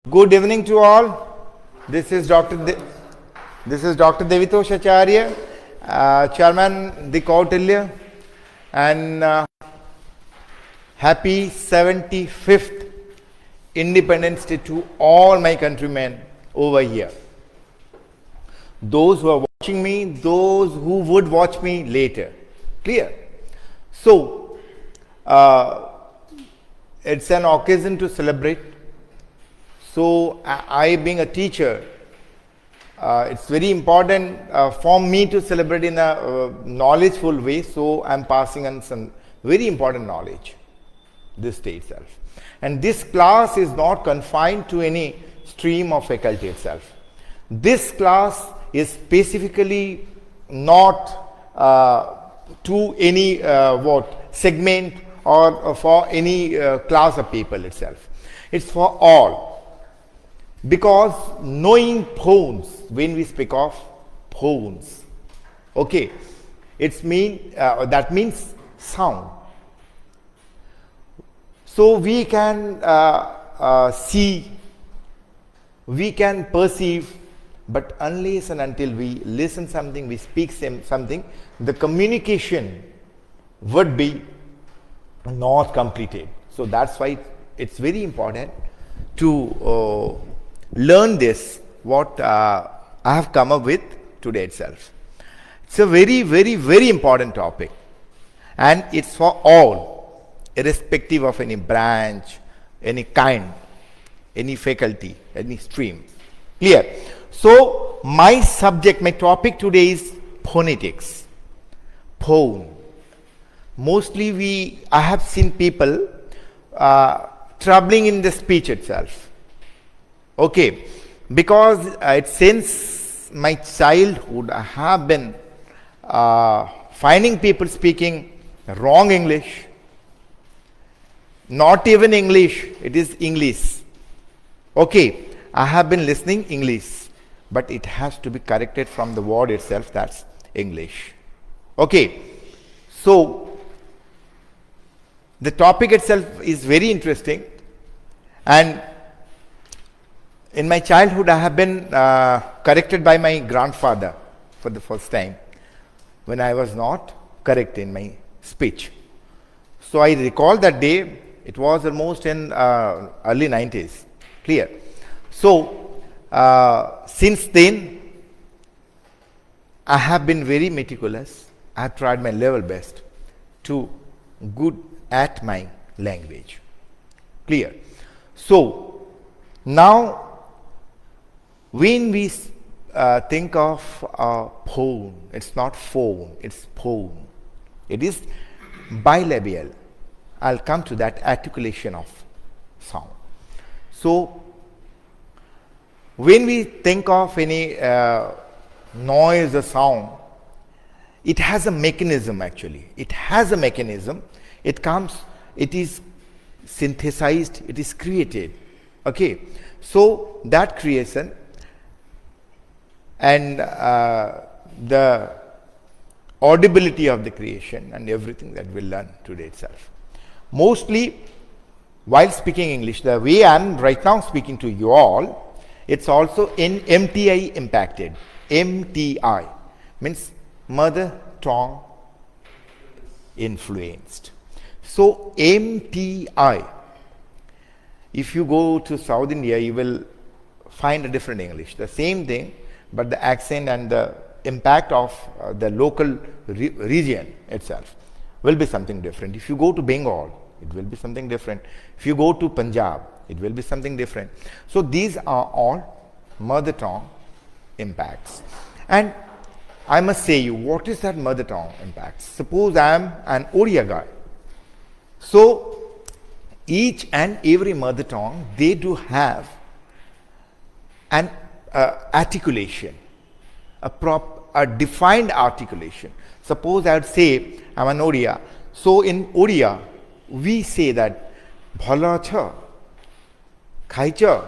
Good evening to all. This is Dr. Devitosh Acharya, Chairman the Kautilya, and happy 75th Independence Day to all my countrymen over here. Those who are watching me, those who would watch me later. Clear? So, it's an occasion to celebrate. So, I being a teacher, it's very important for me to celebrate in a knowledgeful way. So, I am passing on some very important knowledge this day itself. And this class is not confined to any stream of faculty itself. This class is specifically not to any segment or for any class of people itself. It's for all. Because knowing phones, when we speak of phones, okay, that means sound. So we can see, we can perceive, but unless and until we listen something, we speak something, the communication would be not completed. So that's why it's very important to learn this, what I have come up with today itself. It's a very, very, very important topic, and it's for all, irrespective of any branch, any kind, any faculty, any stream. Clear? So, my subject, my topic today is phonetics. Phone. Mostly I have seen people troubling in the speech itself. Okay, because since my childhood I have been finding people speaking wrong English, not even English, it is English. Okay, I have been listening English, but it has to be corrected from the word itself, that's English. Okay, so the topic itself is very interesting, and in my childhood, I have been corrected by my grandfather for the first time when I was not correct in my speech. So I recall that day, it was almost in early 90s. Clear? So, since then, I have been very meticulous. I have tried my level best to good at my language. Clear? So, now, when we think of phone, it's not phone, it's phone. It is bilabial. I'll come to that articulation of sound. So, when we think of any noise or sound, it has a mechanism actually. It has a mechanism. It is synthesized, it is created. Okay. So, that creation and the audibility of the creation and everything that we'll learn today itself. Mostly, while speaking English, the way I'm right now speaking to you all, it's also in MTI impacted. MTI means mother tongue influenced. So, MTI, if you go to South India, you will find a different English. The same thing, but the accent and the impact of the local region itself will be something different. If you go to Bengal, it will be something different. If you go to Punjab, it will be something different. So these are all mother tongue impacts. And I must say you, what is that mother tongue impact? Suppose I am an Odia guy. So each and every mother tongue, they do have an articulation, a defined articulation. Suppose I would say I am an Odia. So in Odia, we say that bhala cha, khaicha.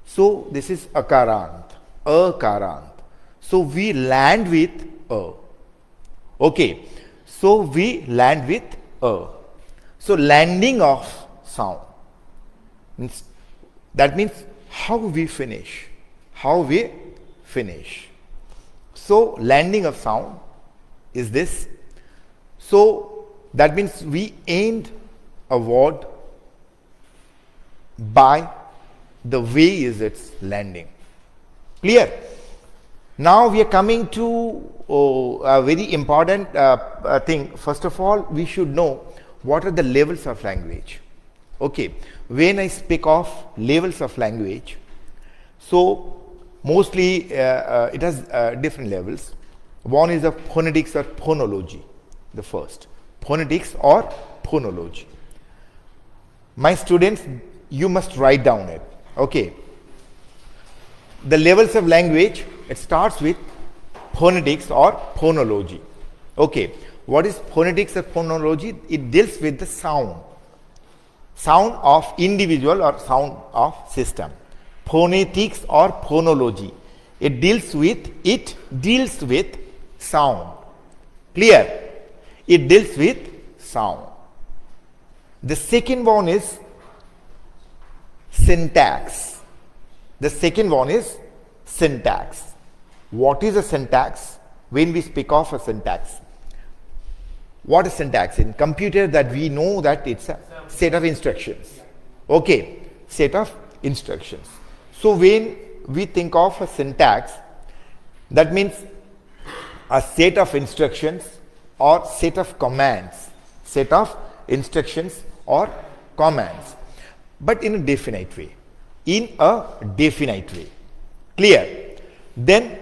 So this is akarant, akarant. So we land with a. Okay. So we land with a. So landing of sound means That means how we finish. How we finish. So landing of sound is this. So that means we end a word by the way is its landing. Clear? Now we are coming to a very important thing. First of all, we should know what are the levels of language. Okay, when I speak of levels of language, so mostly it has different levels. One is of phonetics or phonology, the first. Phonetics or phonology. My students, you must write down it. Okay. The levels of language, it starts with phonetics or phonology. Okay. What is phonetics or phonology? It deals with the sound. Sound of individual or sound of system. Phonetics or phonology. It deals with sound. Clear? It deals with sound. The second one is syntax. The second one is syntax. What is a syntax? When we speak of a syntax, what is syntax? In computer, that we know that it's a set of instructions. Okay, set of instructions. So when we think of a syntax, that means a set of instructions or set of commands. Set of instructions or commands, but in a definite way. In a definite way. Clear? Then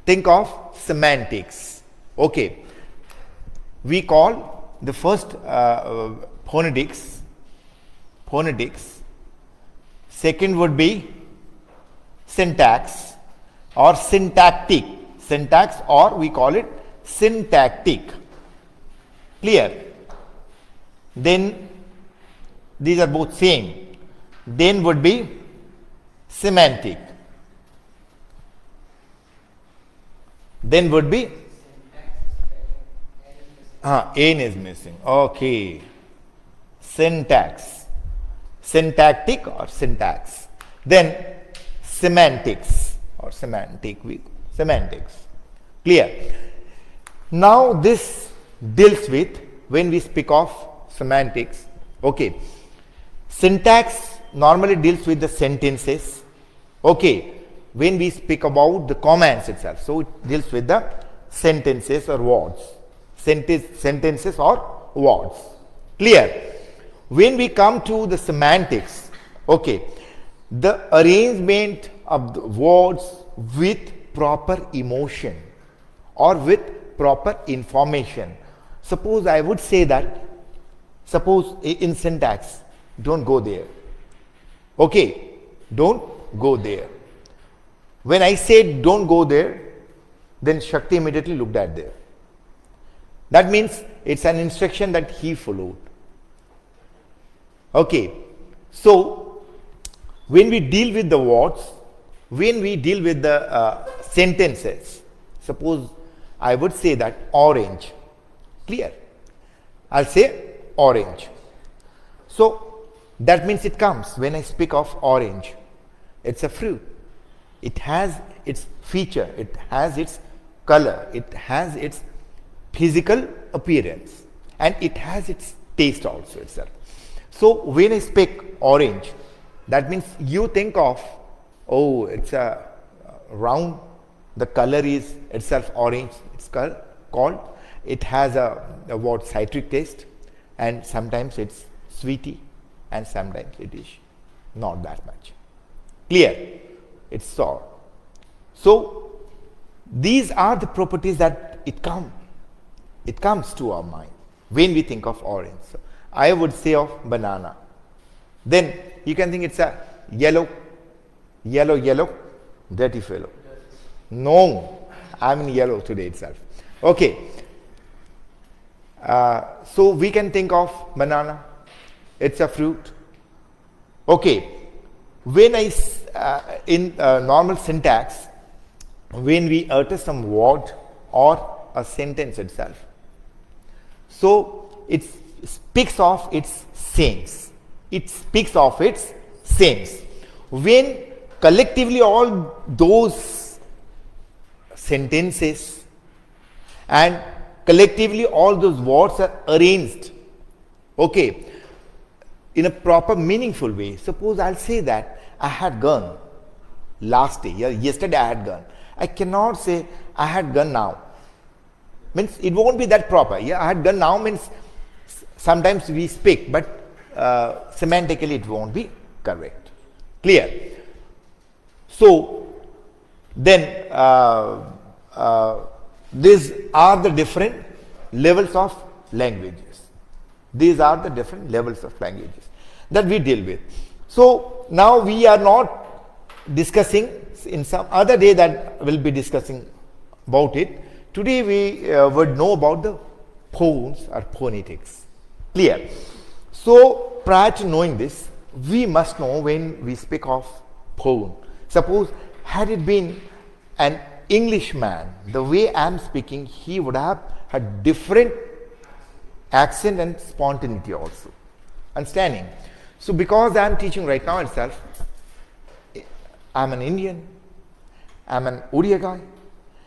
think of semantics. Okay. We call the first phonetics. Second would be syntax or syntactic. Syntax, or we call it syntactic. Clear? Then these are both same. Then would be semantic. Then would be N is missing. Okay. Syntax. Syntactic or syntax. Then semantics or semantics. Clear? Now this deals with, when we speak of semantics, okay, syntax normally deals with the sentences. Okay, when we speak about the commands itself, so it deals with the sentences or words. Sentences or words. Clear? When we come to the semantics, okay, the arrangement of the words with proper emotion or with proper information. Suppose I would say that, suppose in syntax, don't go there. Okay, don't go there. When I said don't go there, then Shakti immediately looked at there. That means it's an instruction that he followed. Okay, so when we deal with the words, when we deal with the sentences, suppose I would say that orange. Clear? I'll say orange. So that means it comes when I speak of orange. It's a fruit. It has its feature, it has its color, it has its physical appearance, and it has its taste also itself. So when I speak orange, that means you think of, oh, it's a round, the color is itself orange, it's called, it has a word citric taste, and sometimes it's sweety, and sometimes it is not that much. Clear? It's sour. So these are the properties that it comes to our mind when we think of orange. So I would say of banana. Then you can think it's a yellow, dirty fellow. No, I'm in yellow today itself. Okay. So we can think of banana. It's a fruit. Okay. When in normal syntax, when we utter some word or a sentence itself, so it speaks of its sense. It speaks of its sense. when collectively all those sentences and collectively all those words are arranged, okay, in a proper meaningful way. Suppose I'll say that I had gone last day, yesterday I had gone. I cannot say I had gone now. Means it won't be that proper. Yeah, I had gone now means sometimes we speak, but semantically it won't be correct. Clear? So then these are the different levels of languages. These are the different levels of languages that we deal with. So now we are not discussing, in some other day that we'll be discussing about it. Today we would know about the phones or phonetics. Clear? So prior to knowing this, we must know when we speak of phone. Suppose had it been an Englishman, the way I am speaking, he would have had different accent and spontaneity also. Understanding? So because I am teaching right now itself, I am an Indian, I am an Odia guy,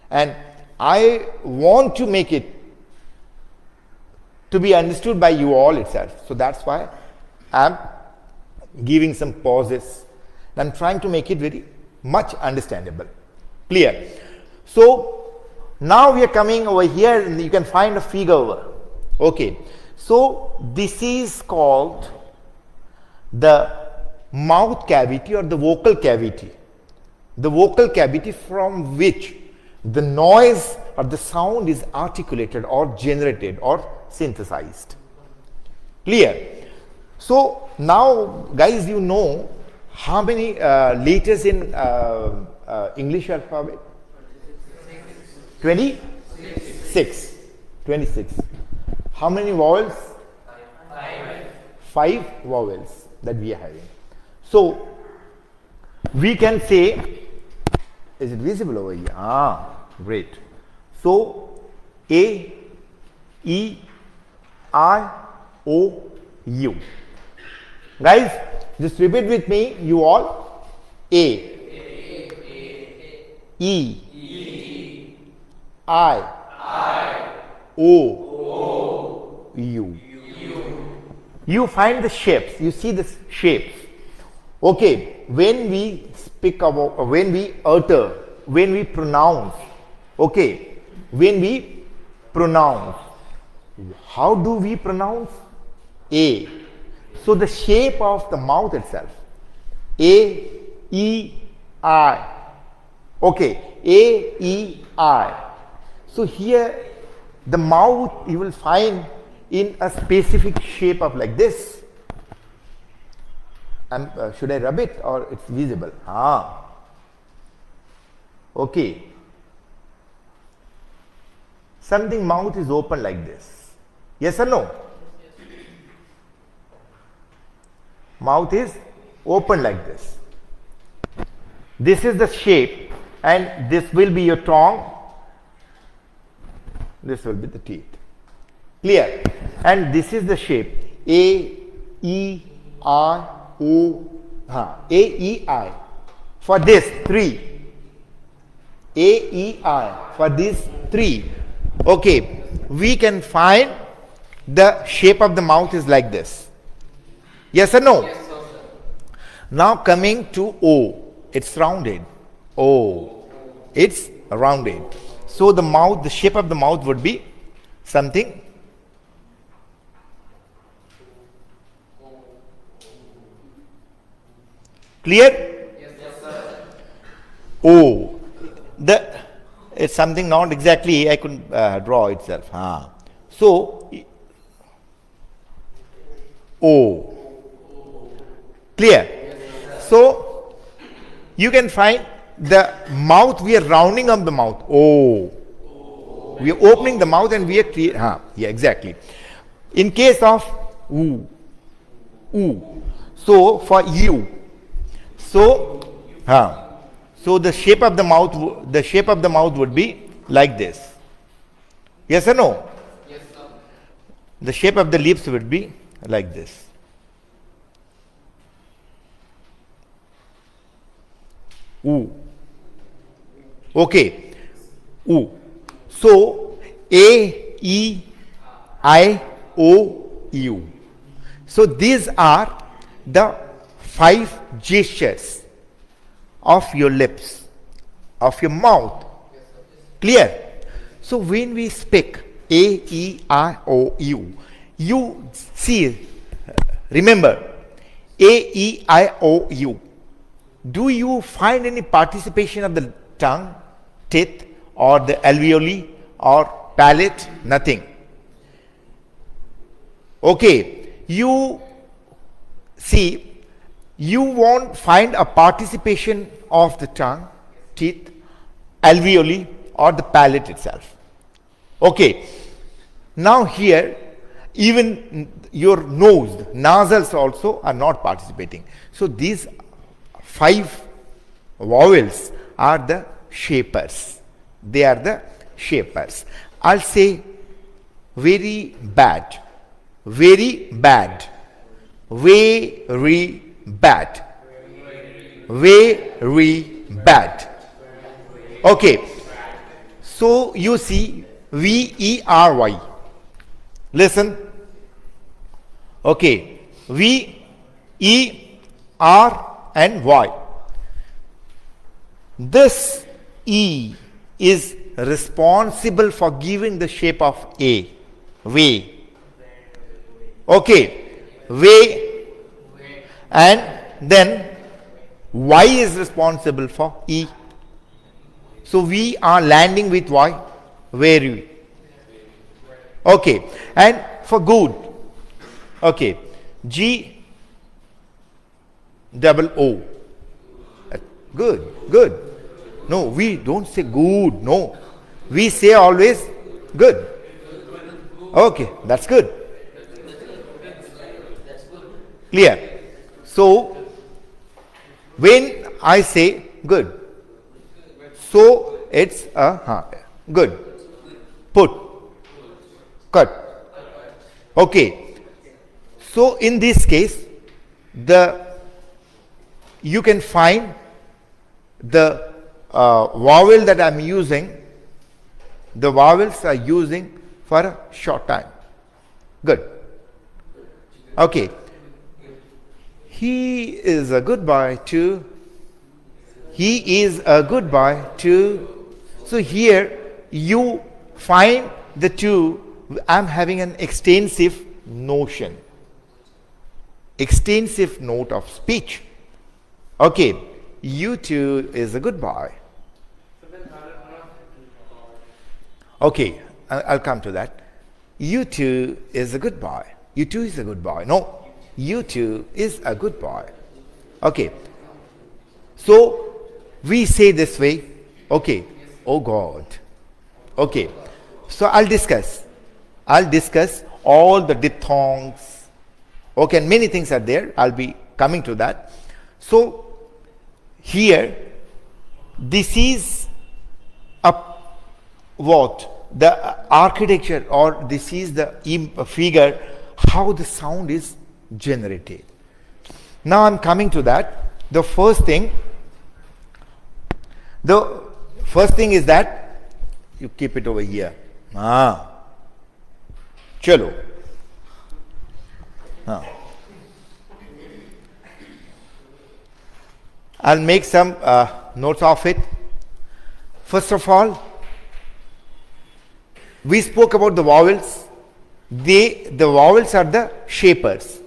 and I want to make it to be understood by you all itself. So that's why I am giving some pauses. I am trying to make it very much understandable. Clear? So now we are coming over here and you can find a figure over. Okay. So this is called the mouth cavity or the vocal cavity. The vocal cavity from which the noise or the sound is articulated or generated or synthesized. Clear? So now guys, you know how many letters in English alphabet? 26. 26. How many vowels? 5 vowels that we are having. So we can say, is it visible over here? Ah, great. So A, E, I, O, U. Guys, just repeat with me, you all. A, E, I, O, U. You find the shapes. You see the shapes. Okay, when we speak about, when we utter, when we pronounce, okay, when we pronounce, how do we pronounce? A. So the shape of the mouth itself, A, E, I. Okay, A, E, I. So here the mouth you will find in a specific shape of like this. Should I rub it or it's visible? Ah. Okay. Something mouth is open like this. Yes or no? Mouth is open like this. This is the shape and this will be your tongue. This will be the teeth. Clear? And this is the shape. A, E, I, O, A, E, I. For this, 3. A, E, I. For these 3. Okay. We can find the shape of the mouth is like this. Yes or no? Yes, sir. Now coming to O. It's rounded. O. It's rounded. So the mouth, the shape of the mouth would be something. Clear? Yes, sir. O. It's something not exactly I couldn't draw itself. So O. Clear? Yes, so you can find the mouth, we are rounding up the mouth. O. We are opening the mouth and we are yeah, exactly. In case of U. U. So for U. So so the shape of the mouth would be like this. Yes or no? Yes, sir. The shape of the lips would be like this. U. Okay, U. So A, E, I, O, U. So these are the 5 gestures of your lips, of your mouth. Clear? So when we speak A, E, I, O, U, you see, remember, A, E, I, O, U. Do you find any participation of the tongue, teeth, or the alveoli, or palate? Nothing. Okay, you see, you won't find a participation of the tongue, teeth, alveoli, or the palate itself. Okay, now here, even your nose, nasals also are not participating. So these 5 vowels are the shapers. They are the shapers. I'll say very bad, very bad, very bad, very bad. Okay, so you see V-E-R-Y. Listen. Okay, V, E, R and Y. This E is responsible for giving the shape of A. Way. Okay, way, and then Y is responsible for E. So we are landing with Y. Very. Okay, and for good. Okay, G double O. Good, good. No, we don't say good. No, we say always good. Okay, that's good. Clear? So when I say good, so it's a good. Put, cut. Okay. So in this case, you can find the vowel that I'm using. The vowels are using for a short time. Good. Okay. He is a good boy too. He is a good boy too. So here you find the two. I'm having an extensive notion, extensive note of speech. Okay, you too is a good boy. Okay, I'll come to that. You too is a good boy. You too is a good boy. No, you too is a good boy. Okay, so we say this way. Okay, oh God. Okay, so I'll discuss all the diphthongs. Okay, and many things are there. I'll be coming to that. So here, this is what the architecture, or this is the figure how the sound is generated. Now I'm coming to that. The first thing is that you keep it over here. Chalo. I'll make some notes of it. First of all, we spoke about the vowels. The vowels are the shapers.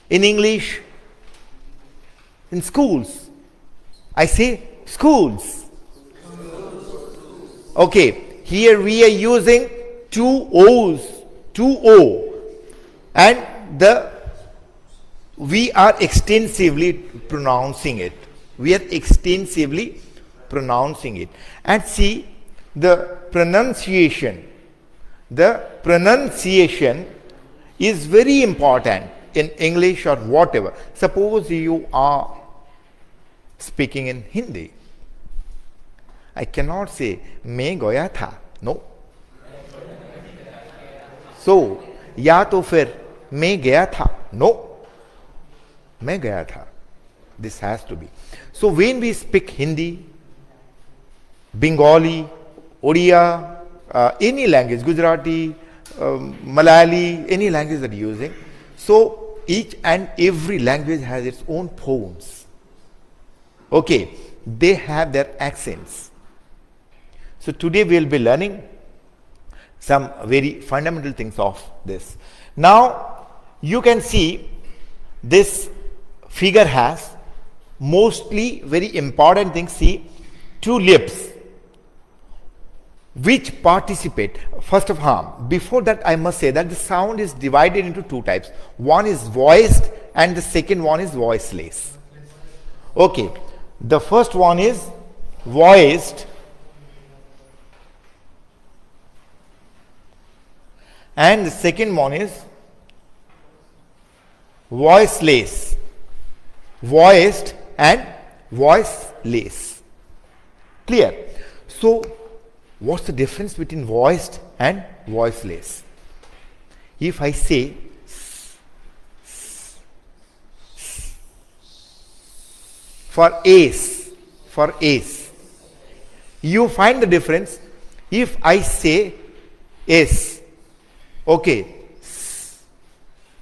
In English, in schools, I say schools. Okay, here we are using 2 O's, 2 O, and we are extensively pronouncing it. We are extensively pronouncing it. And see, the pronunciation is very important in English or whatever. Suppose you are speaking in Hindi. I cannot say मैं गया था. No. So या तो फिर मैं गया था. No. मैं गया था. This has to be. So when we speak Hindi, Bengali, Odia, any language, Gujarati, Malayali, any language that you're using, so each and every language has its own phones. Okay, they have their accents. So today we will be learning some very fundamental things of this. Now you can see this figure has mostly very important things. See, two lips which participate. First of all, before that I must say that the sound is divided into two types. One is voiced and the second one is voiceless. Okay, the first one is voiced and the second one is voiceless. Voiced and voiceless. Clear? So what's the difference between voiced and voiceless? If I say for ace, you find the difference. If I say S, okay,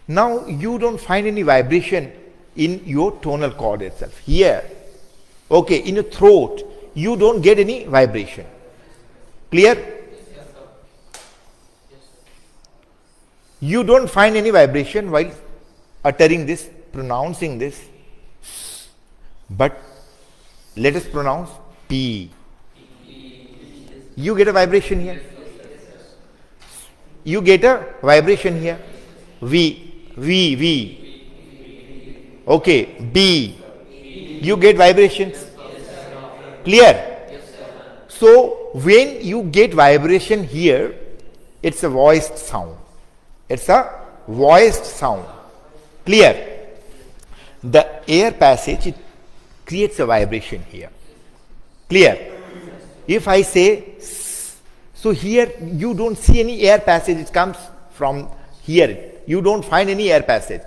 now you don't find any vibration in your tonal cord itself. Here, okay, in your throat, you don't get any vibration. Clear? You don't find any vibration while uttering this, pronouncing this. But let us pronounce P. You get a vibration here. You get a vibration here. V. Okay, B. You get vibrations. Clear? So when you get vibration here, it's a voiced sound. It's a voiced sound. Clear? The air passage, it creates a vibration here. Clear? If I say S, so here you don't see any air passage. It comes from here. You don't find any air passage.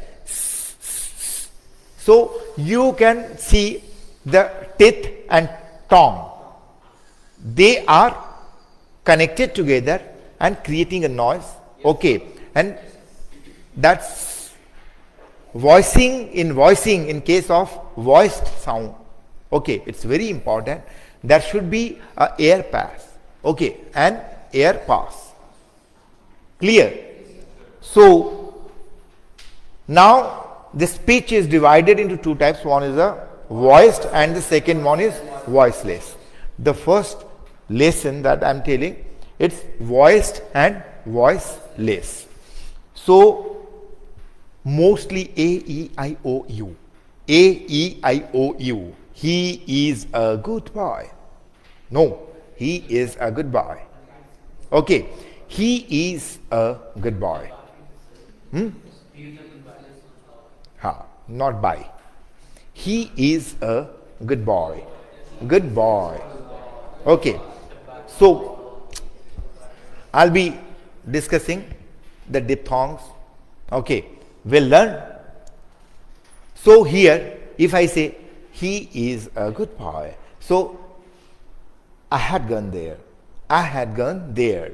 So you can see the teeth and tongue. They are connected together and creating a noise. Okay, and that's voicing in case of voiced sound. Okay, it's very important. There should be a air pass. Okay, and air pass. Clear? So now the speech is divided into two types. One is a voiced and the second one is voiceless. The first lesson that I'm telling, it's voiced and voiceless. So mostly A, E, I, O, U. A, E, I, O, U. He is a good boy. No, he is a good boy. Okay, he is a good boy. Not by. He is a good boy. Good boy. Okay. So I'll be discussing the diphthongs. Okay. We'll learn. So here, if I say he is a good boy, so I had gone there. I had gone there.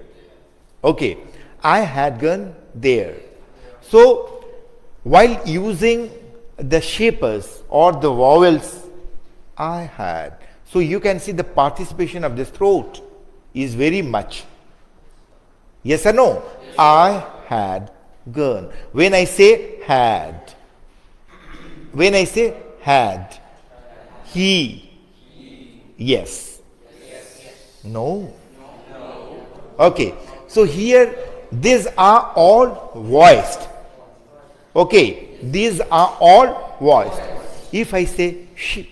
Okay. I had gone there. So while using the shapers or the vowels, I had. So you can see the participation of the throat is very much. Yes or no? Yes. I had gone. When I say had, he, yes. No. Okay. So here, these are all voiced. Okay. These are all voiced. If I say sheep,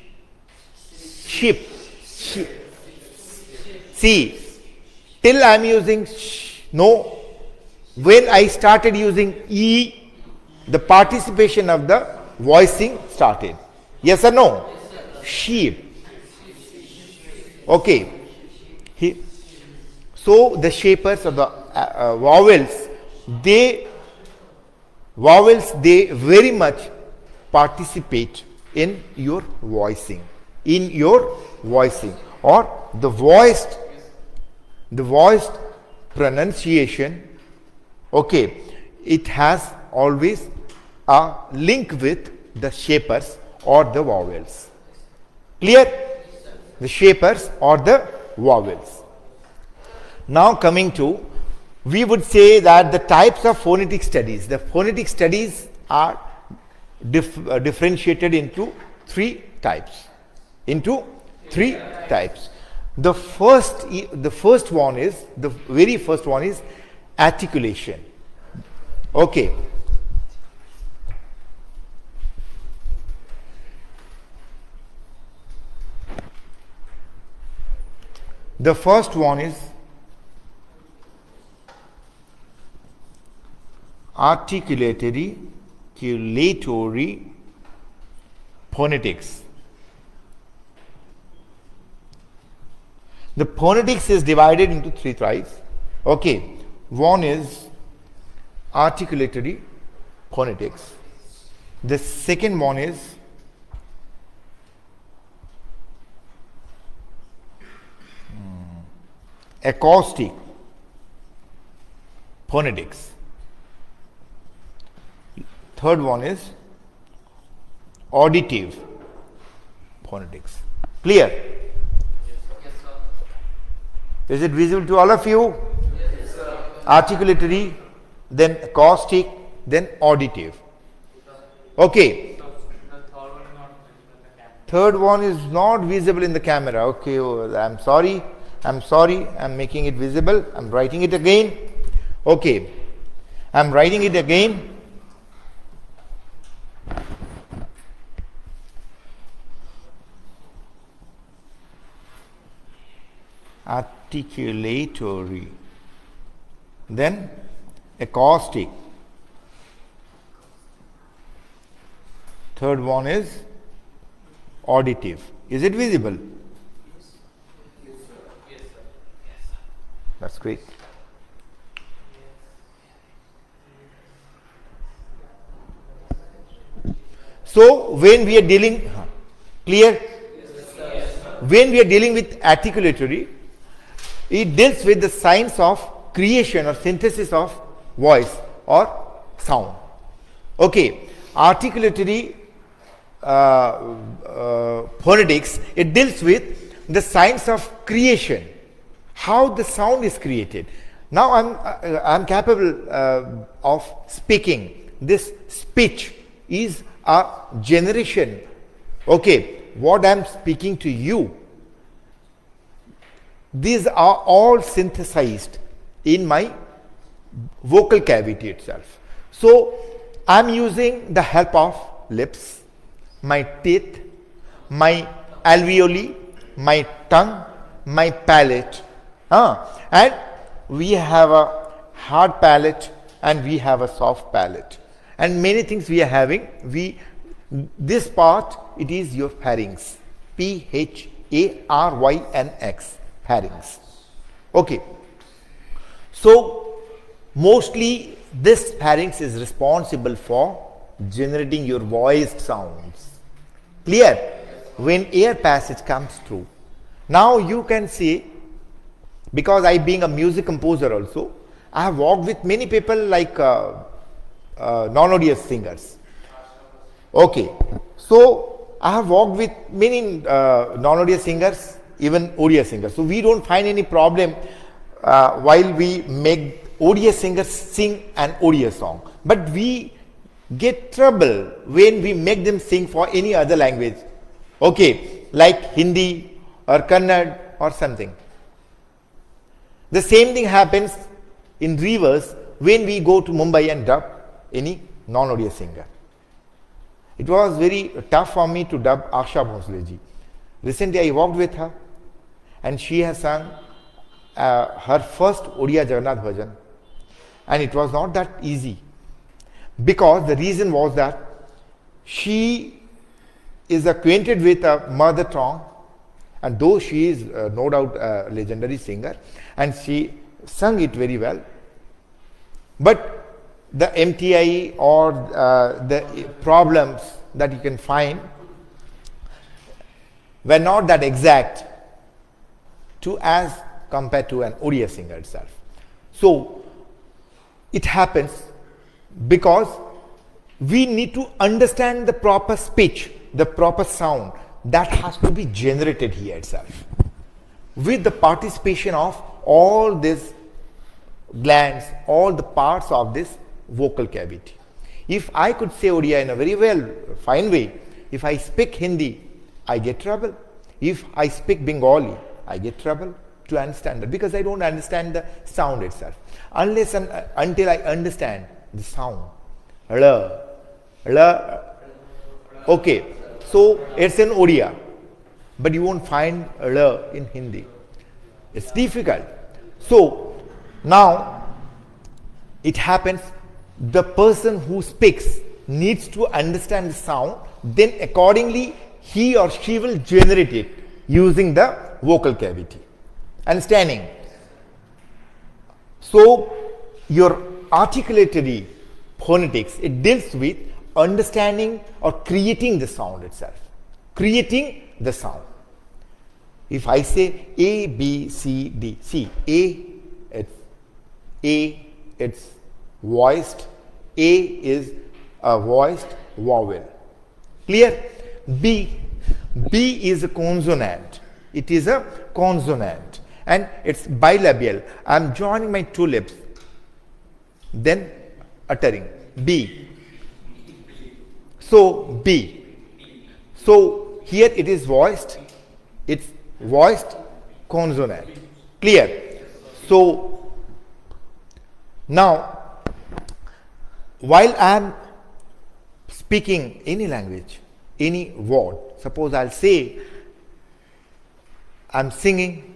see, till I am using sh, no. When I started using E, the participation of the voicing started. Yes or no? Sheep. Okay. So the shapers of the vowels, they very much participate in your voicing. In your voicing, or the voiced pronunciation, okay, it has always a link with the shapers or the vowels. Clear? The shapers or the vowels. Now coming to, we would say that the types of phonetic studies. The phonetic studies are differentiated into three types. The first one is, the very first one is articulation. Okay. The first one is articulatory phonetics. The phonetics is divided into three types. Okay, one is articulatory phonetics. The second one is acoustic phonetics. Third one is auditive phonetics. Clear? Yes, sir. Is it visible to all of you? Yes, sir. Articulatory, then acoustic, then auditive. Okay. Third one is not visible in the camera. Okay, oh, I'm sorry. I'm making it visible. I'm writing it again. Okay. I'm writing it again. Articulatory, then acoustic, third one is auditive. Is it visible? Yes, sir. That's great. So when we are dealing, clear? When we are dealing with articulatory, it deals with the science of creation or synthesis of voice or sound. Okay, articulatory phonetics, it deals with the science of creation, how the sound is created. Now I'm capable of speaking. This speech is a generation. Okay, what I'm speaking to you, these are all synthesized in my vocal cavity itself. So I'm using the help of lips, my teeth, my alveoli, my tongue, my palate. And we have a hard palate and we have a soft palate. And many things we are having. This part, it is your pharynx. P-H-A-R-Y-N-X. Pharynx. Okay. So mostly this pharynx is responsible for generating your voiced sounds. Clear? When air passage comes through. Now you can see, because I being a music composer also, I have worked with many people like non-odious singers. Okay. So I have worked with many non-odious singers, even odious singers. So we don't find any problem while we make odious singers sing an odious song. But we get trouble when we make them sing for any other language. Okay, like Hindi or Kannada or something. The same thing happens in reverse when we go to Mumbai and dub any non-odious singer. It was very tough for me to dub Asha Bhosle ji. Recently I walked with her and she has sung her first Odia Jagannath bhajan, and it was not that easy, because the reason was that she is acquainted with a mother tongue, and though she is no doubt a legendary singer and she sung it very well, but the MTI or the problems that you can find were not that exact to as compared to an Odia singer itself. So it happens because we need to understand the proper speech, the proper sound that has to be generated here itself with the participation of all these glands, all the parts of this vocal cavity. If I could say Odia in a very fine way, if I speak Hindi, I get trouble. If I speak Bengali, I get trouble to understand that because I don't understand the sound itself. Unless and until I understand the sound. L. Okay, so it's in Odia, but you won't find L in Hindi. It's difficult. So now it happens, the person who speaks needs to understand the sound, then accordingly he or she will generate it using the vocal cavity. Understanding? So your articulatory phonetics, it deals with understanding or creating the sound itself. Creating the sound. If I say A, B, C, D, see A, it's voiced. A is a voiced vowel. Clear? B is a consonant. It is a consonant and it's bilabial. I am joining my two lips, then uttering B. So B. So here it is voiced. It's voiced consonant. Clear? So now while I am speaking any language, any word, suppose I'll say I'm singing,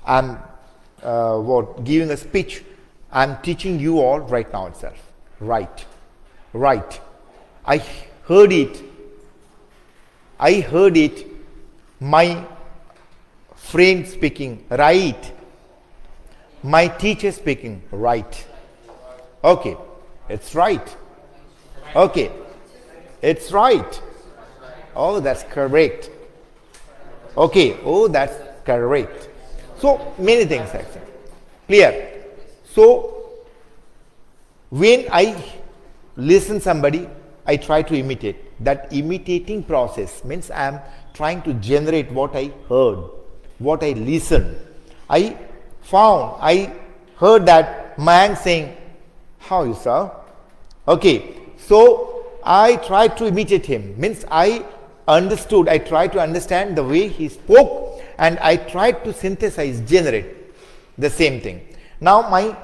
I'm giving a speech, I'm teaching you all right now itself. Right. I heard it, my friend speaking, right. My teacher speaking, right. Okay, it's right. Okay, it's right. Oh, that's correct. Okay, oh, that's correct. So many things actually. Clear? So when I listen somebody, I try to imitate. That imitating process means I am trying to generate what I heard, what I listened. I heard that man saying, "How you, sir?" Okay, so I tried to imitate him. Means I tried to understand the way he spoke and I tried to synthesize, generate the same thing. Now my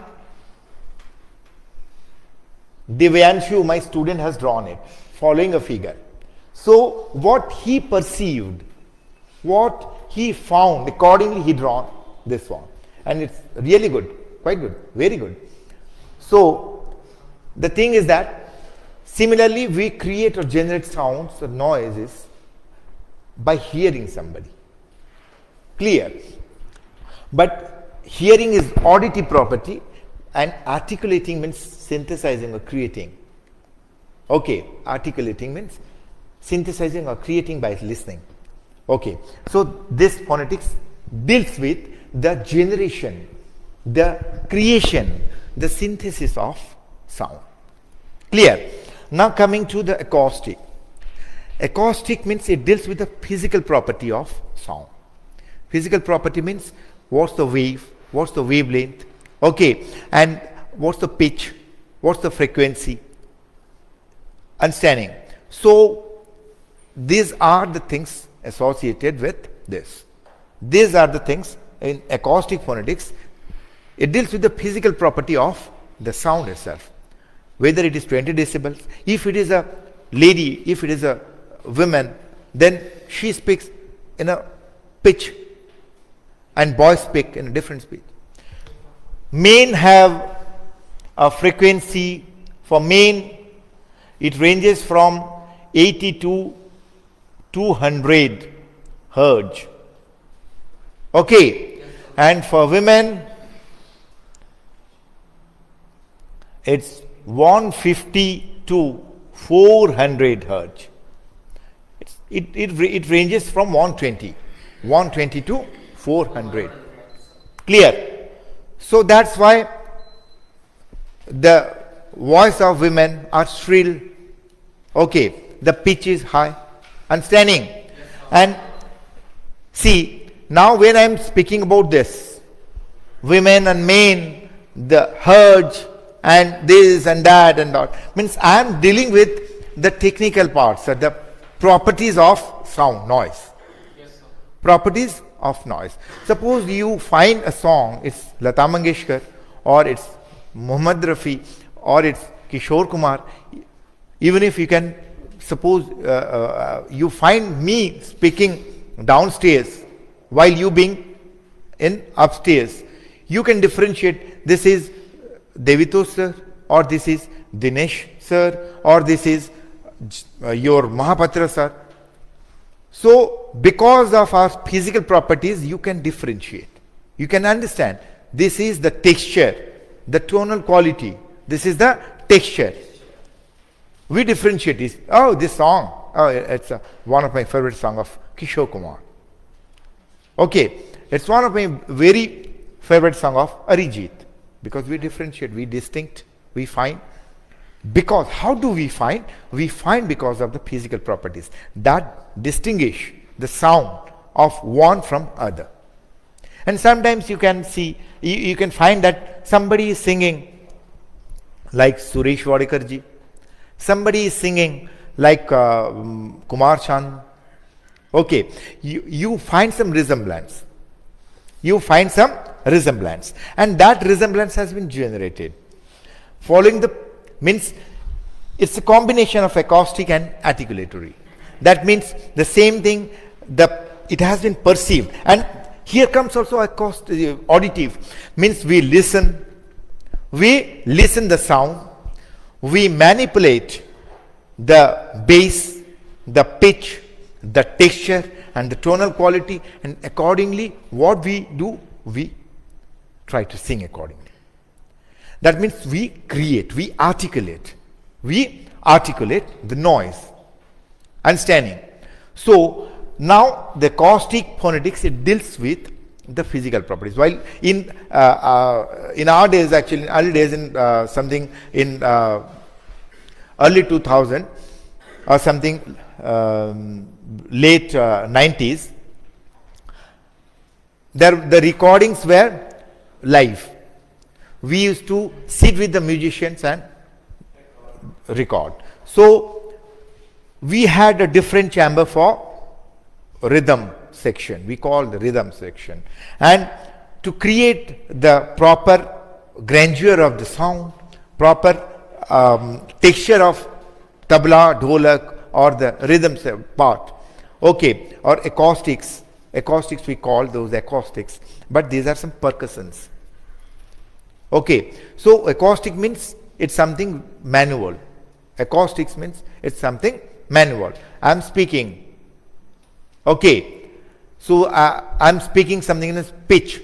Divyanshu, my student, has drawn it following a figure. So what he perceived, what he found, accordingly he drawn this one. And it's really good, quite good, very good. So the thing is that similarly we create or generate sounds or noises by hearing somebody. Clear? But hearing is auditive property and articulating means synthesizing or creating. Okay, articulating means synthesizing or creating by listening. Okay, so this phonetics deals with the generation, the creation, the synthesis of sound. Clear? Now coming to the acoustic. Acoustic means it deals with the physical property of sound. Physical property means what's the wave, what's the wavelength, okay, and what's the pitch, what's the frequency. Understanding? So these are the things associated with this. These are the things in acoustic phonetics. It deals with the physical property of the sound itself. Whether it is 20 decibels, if it is a lady, if it is a woman, then she speaks in a pitch and boys speak in a different speech. Men have a frequency. For men, it ranges from 80 to 200 hertz. Okay, and for women, it's 150 to 400 hertz. it ranges from 120 to 400. Clear? So that's why the voice of women are shrill. Okay, the pitch is high. Understanding? And see, now when I am speaking about this, women and men, the herds and this and that and all, means I am dealing with the technical parts, the properties of sound, noise. Yes, sir. Properties of noise. Suppose you find a song, it's Lata Mangeshkar, or it's Muhammad Rafi, or it's Kishore Kumar. Even if you can suppose you find me speaking downstairs while you being in upstairs, you can differentiate, this is Devito sir, or this is Dinesh sir, or this is your Mahapatra sir. So because of our physical properties, you can differentiate. You can understand, this is the texture, the tonal quality, this is the texture. We differentiate this. Oh, this song, oh, it's one of my favorite songs of Kishore Kumar. Okay, it's one of my very favorite song of Arijit, because we differentiate, we distinct, we find. Because how do we find? We find because of the physical properties that distinguish the sound of one from other. And sometimes you can see, you can find that somebody is singing like Suresh Wadikarji, somebody is singing like Kumar Chand. Okay, you find some resemblance. You find some resemblance, and that resemblance has been generated following the means it's a combination of acoustic and articulatory. That means the same thing, it has been perceived. And here comes also acoustic, auditive, means we listen the sound, we manipulate the bass, the pitch, the texture and the tonal quality, and accordingly what we do, we try to sing accordingly. That means we create, we articulate the noise. Understanding? So now the acoustic phonetics, it deals with the physical properties. While in our days, actually in early days, in something in early 2000 or something late 90s, the recordings were live. We used to sit with the musicians and record. So we had a different chamber for rhythm section. We call the rhythm section. And to create the proper grandeur of the sound, proper texture of tabla, dholak, or the rhythm part. Okay, or acoustics. Acoustics, we call those acoustics. But these are some percussions. Okay, so acoustic means it's something manual. Acoustics means it's something manual. I'm speaking. Okay, so I'm speaking something in a pitch,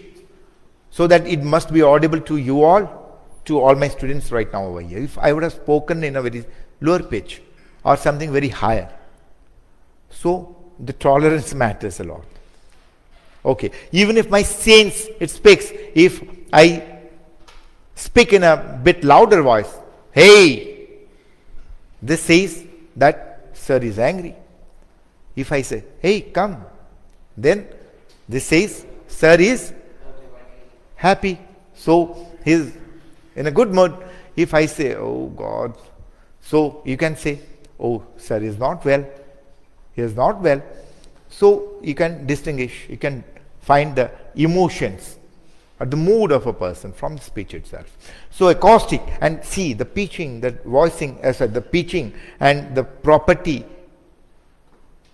so that it must be audible to you all, to all my students right now over here. If I would have spoken in a very lower pitch or something very higher, so the tolerance matters a lot. Okay, even if my sense, it speaks, if I speak in a bit louder voice, hey, this says that sir is angry. If I say, hey, come, then this says sir is happy. So he is in a good mood. If I say, oh God, so you can say, oh, sir is not well. He is not well. So you can distinguish, you can find the emotions or the mood of a person from the speech itself. So acoustic, and see the pitching, the voicing, the pitching and the property,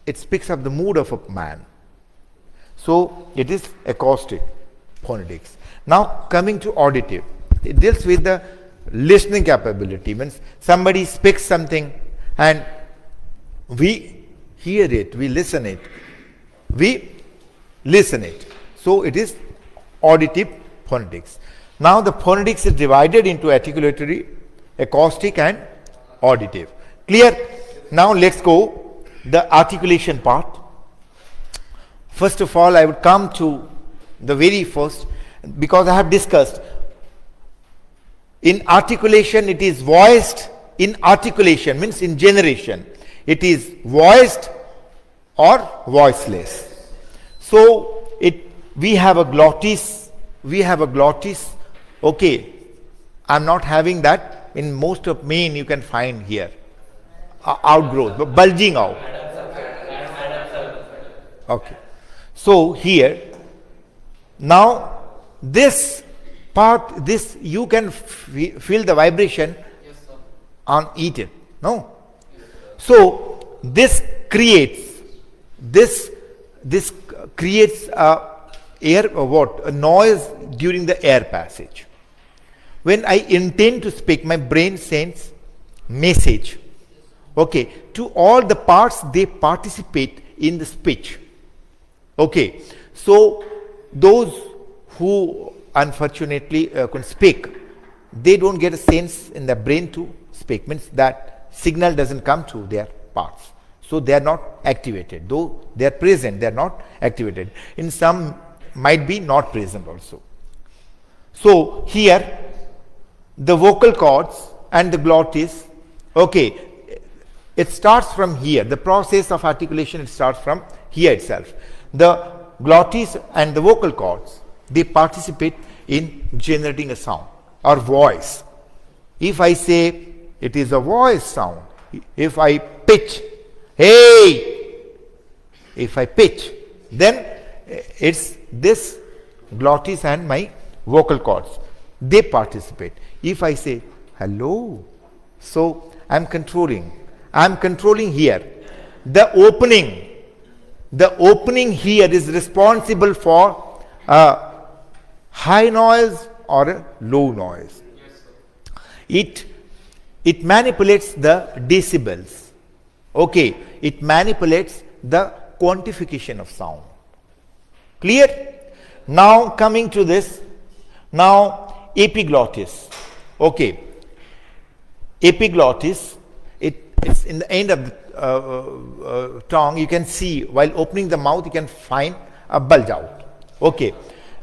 it speaks of the mood of a man. So it is acoustic phonetics. Now coming to auditive, it deals with the listening capability. Means somebody speaks something and we hear it, we listen it. So it is auditive phonetics. Now the phonetics is divided into articulatory, acoustic and auditive. Clear? Now let's go the articulation part. First of all, I would come to the very first, because I have discussed in articulation it is voiced. In articulation means in generation it is voiced or voiceless. So we have a glottis. Okay, I'm not having that. In most of main you can find here outgrowth, but bulging out. Okay, so here now this part, this you can feel the vibration Yes, sir. on it. No, so this creates a noise during the air passage. When I intend to speak, my brain sends message. Okay, to all the parts, they participate in the speech. Okay, so those who unfortunately can speak, they don't get a sense in the brain to speak. Means that signal doesn't come to their parts, so they are not activated. Though they are present, they are not activated. In some might be not present also. So here the vocal cords and the glottis, okay, it starts from here. The process of articulation, it starts from here itself. The glottis and the vocal cords, they participate in generating a sound or voice. If I say it is a voice sound, if I pitch, hey, if I pitch, then it's this glottis and my vocal cords, they participate. If I say hello, so I'm controlling here. The opening here is responsible for a high noise or a low noise. It manipulates the decibels. Okay, it manipulates the quantification of sound. Clear? Now coming to this, now epiglottis. Okay, epiglottis, it's in the end of the tongue. You can see while opening the mouth, you can find a bulge out. Okay,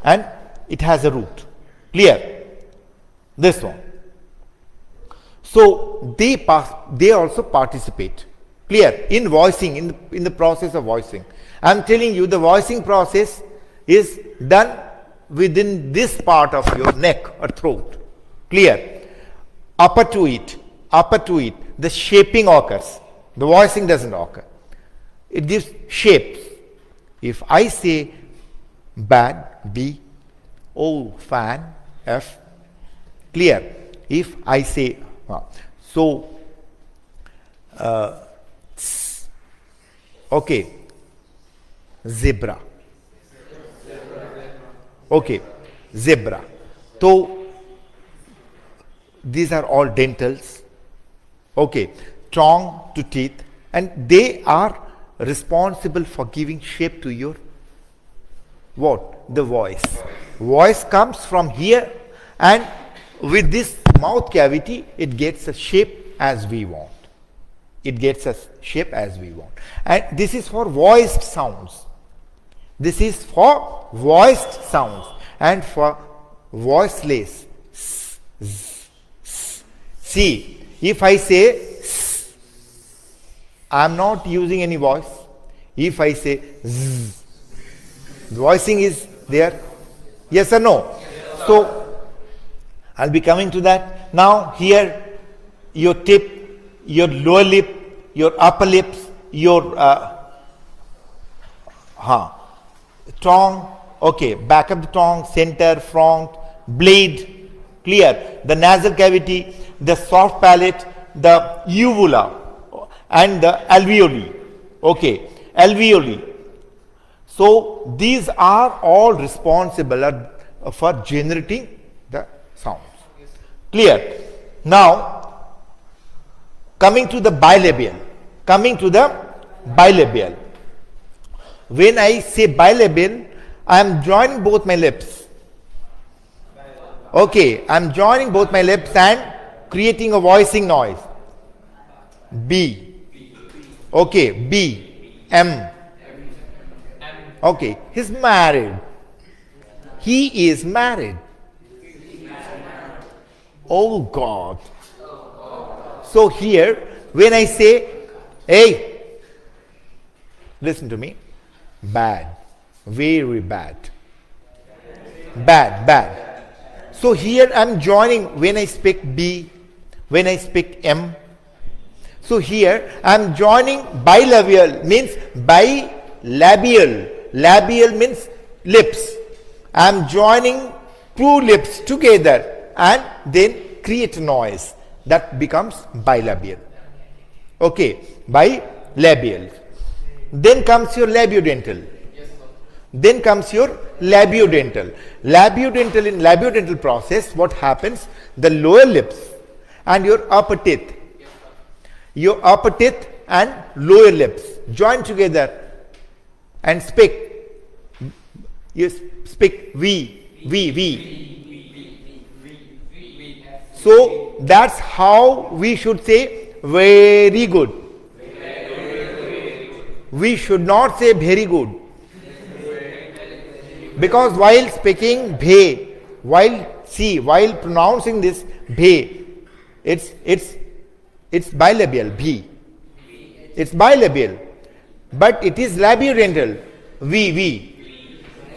and it has a root. Clear? This one. So they also participate. Clear? In voicing, in the process of voicing. I am telling you, the voicing process is done within this part of your neck or throat. Clear? Upper to it, the shaping occurs. The voicing doesn't occur. It gives shapes. If I say bad, B, O, fan, F, clear? If I say, okay, zebra. Okay, zebra. So these are all dentals. Okay, tongue to teeth, and they are responsible for giving shape to your what? The voice. Voice comes from here, and with this mouth cavity, it gets a shape as we want. And this is for voiced sounds. And for voiceless. See, if I say I am not using any voice. If I say zzz, the voicing is there. Yes or no? Yes, so I'll be coming to that. Now here your tip, your lower lip, your upper lips, your tongue, okay, back of the tongue, center, front, blade, clear, the nasal cavity, the soft palate, the uvula and the alveoli. Okay, alveoli. So these are all responsible for generating the sounds. Clear? Now coming to the bilabial. When I say bilabial, I am joining both my lips. Okay, I am joining both my lips and creating a voicing noise. B. Okay, B, M. Okay, he's married. He is married. Oh God. So here, when I say, hey, listen to me, bad, very bad. Bad, bad. So here I'm joining when I speak B, when I speak M. So here I'm joining bilabial, means bilabial. Labial means lips. I'm joining two lips together and then create noise. That becomes bilabial. Okay, bilabial. Then comes your labiodental. Then comes your labiodental. Labiodental, in labiodental process, what happens? The lower lips and your upper teeth. Your upper teeth and lower lips join together and speak. You speak V. So that's how we should say very good. We should not say very good. Because while speaking bhe, while pronouncing this bhe, it's bilabial, bhi. It's bilabial. But it is labiodental, V.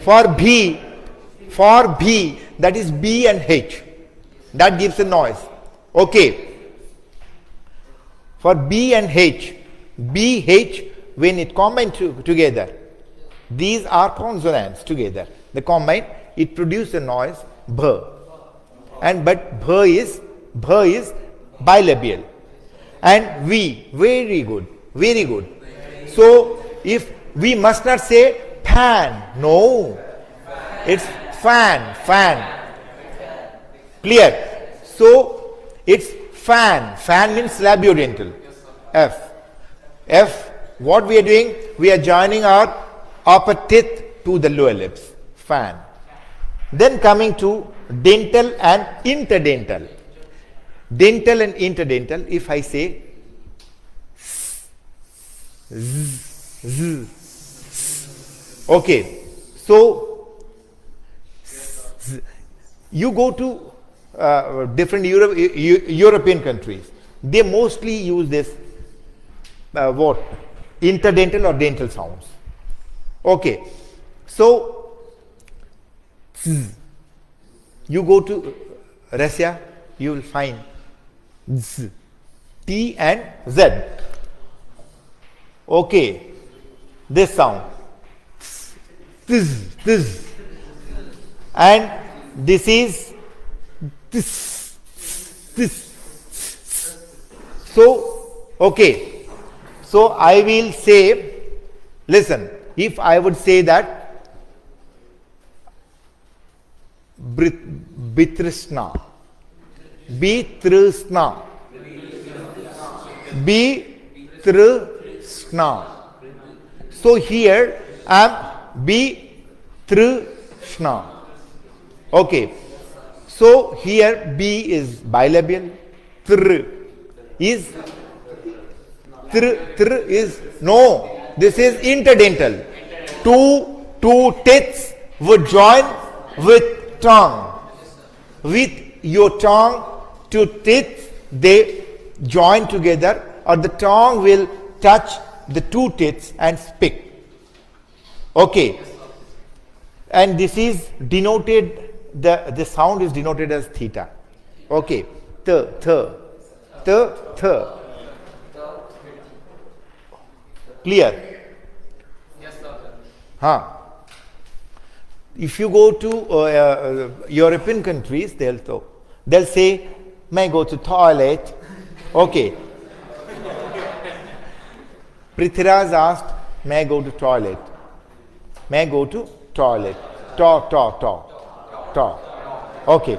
For B, that is B and H. That gives a noise. Okay. For B and H, BH, when it combine together, these are consonants together. The combine, it produces a noise, bh. But bh is bilabial. And V, very good. So if we must not say pan, no, it's fan. Clear? So it's fan. Fan means labiodental. F. What we are doing? We are joining our upper teeth to the lower lips. Fan. Then coming to dental and interdental. Dental and interdental, if I say z. Okay. So you go to different European countries. They mostly use this what? Interdental or dental sounds. Okay. So you go to Russia, you will find Z, T and Z. Okay. This sound. This. And this is this. So, okay. So I will say, listen, if I would say that Bitrishna. So here I am Bitrishna. Okay. So here B is bilabial. Tr is no. This is interdental. Two teeth would join with tongue. With your tongue, two teeth, they join together, or the tongue will touch the two teeth and speak. Okay. And this is denoted, the sound is denoted as theta. Okay. Th. Clear? Yes, sir. If you go to European countries, they'll say, may I go to toilet? Okay. Prithviraj asked, may I go to toilet? May I go to toilet? Ta. Okay.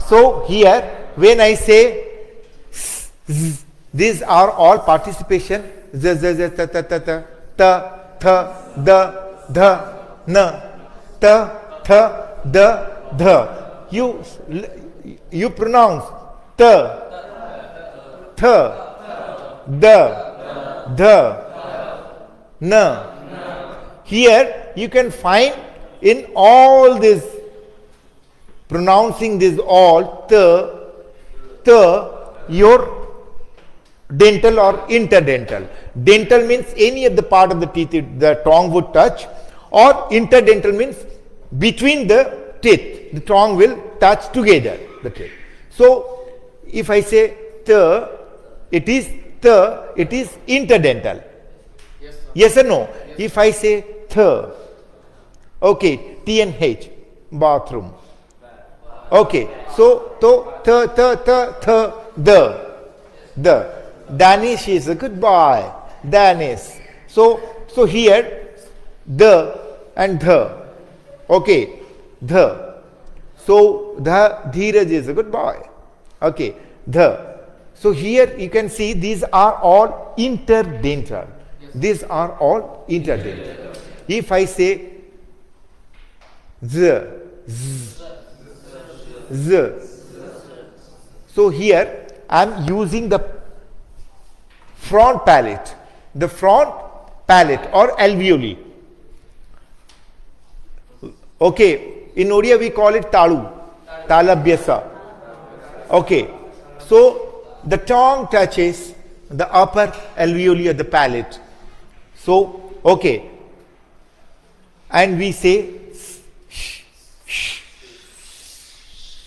So here, when I say these are all participation. Z, ta, th, the, n, ta, the. You pronounce the, na. Here you can find in all this, pronouncing this all, your dental or interdental. Dental means any of the part of the teeth the tongue would touch, or interdental means between the teeth, the tongue will touch together the teeth. So if I say it is interdental. Yes, sir. Yes or no? If I say okay, T and H, bathroom. Okay, so the Danish is a good boy. Danish. So here the and the. Okay, the. So the Dheeraj is a good boy. Okay, the. So here you can see these are all interdental. These are all interdental. If I say z, so here I am using the front palate or alveoli. Okay, in Odia we call it talu, talabhyasa. Okay, so the tongue touches the upper alveoli of the palate. So, okay, and we say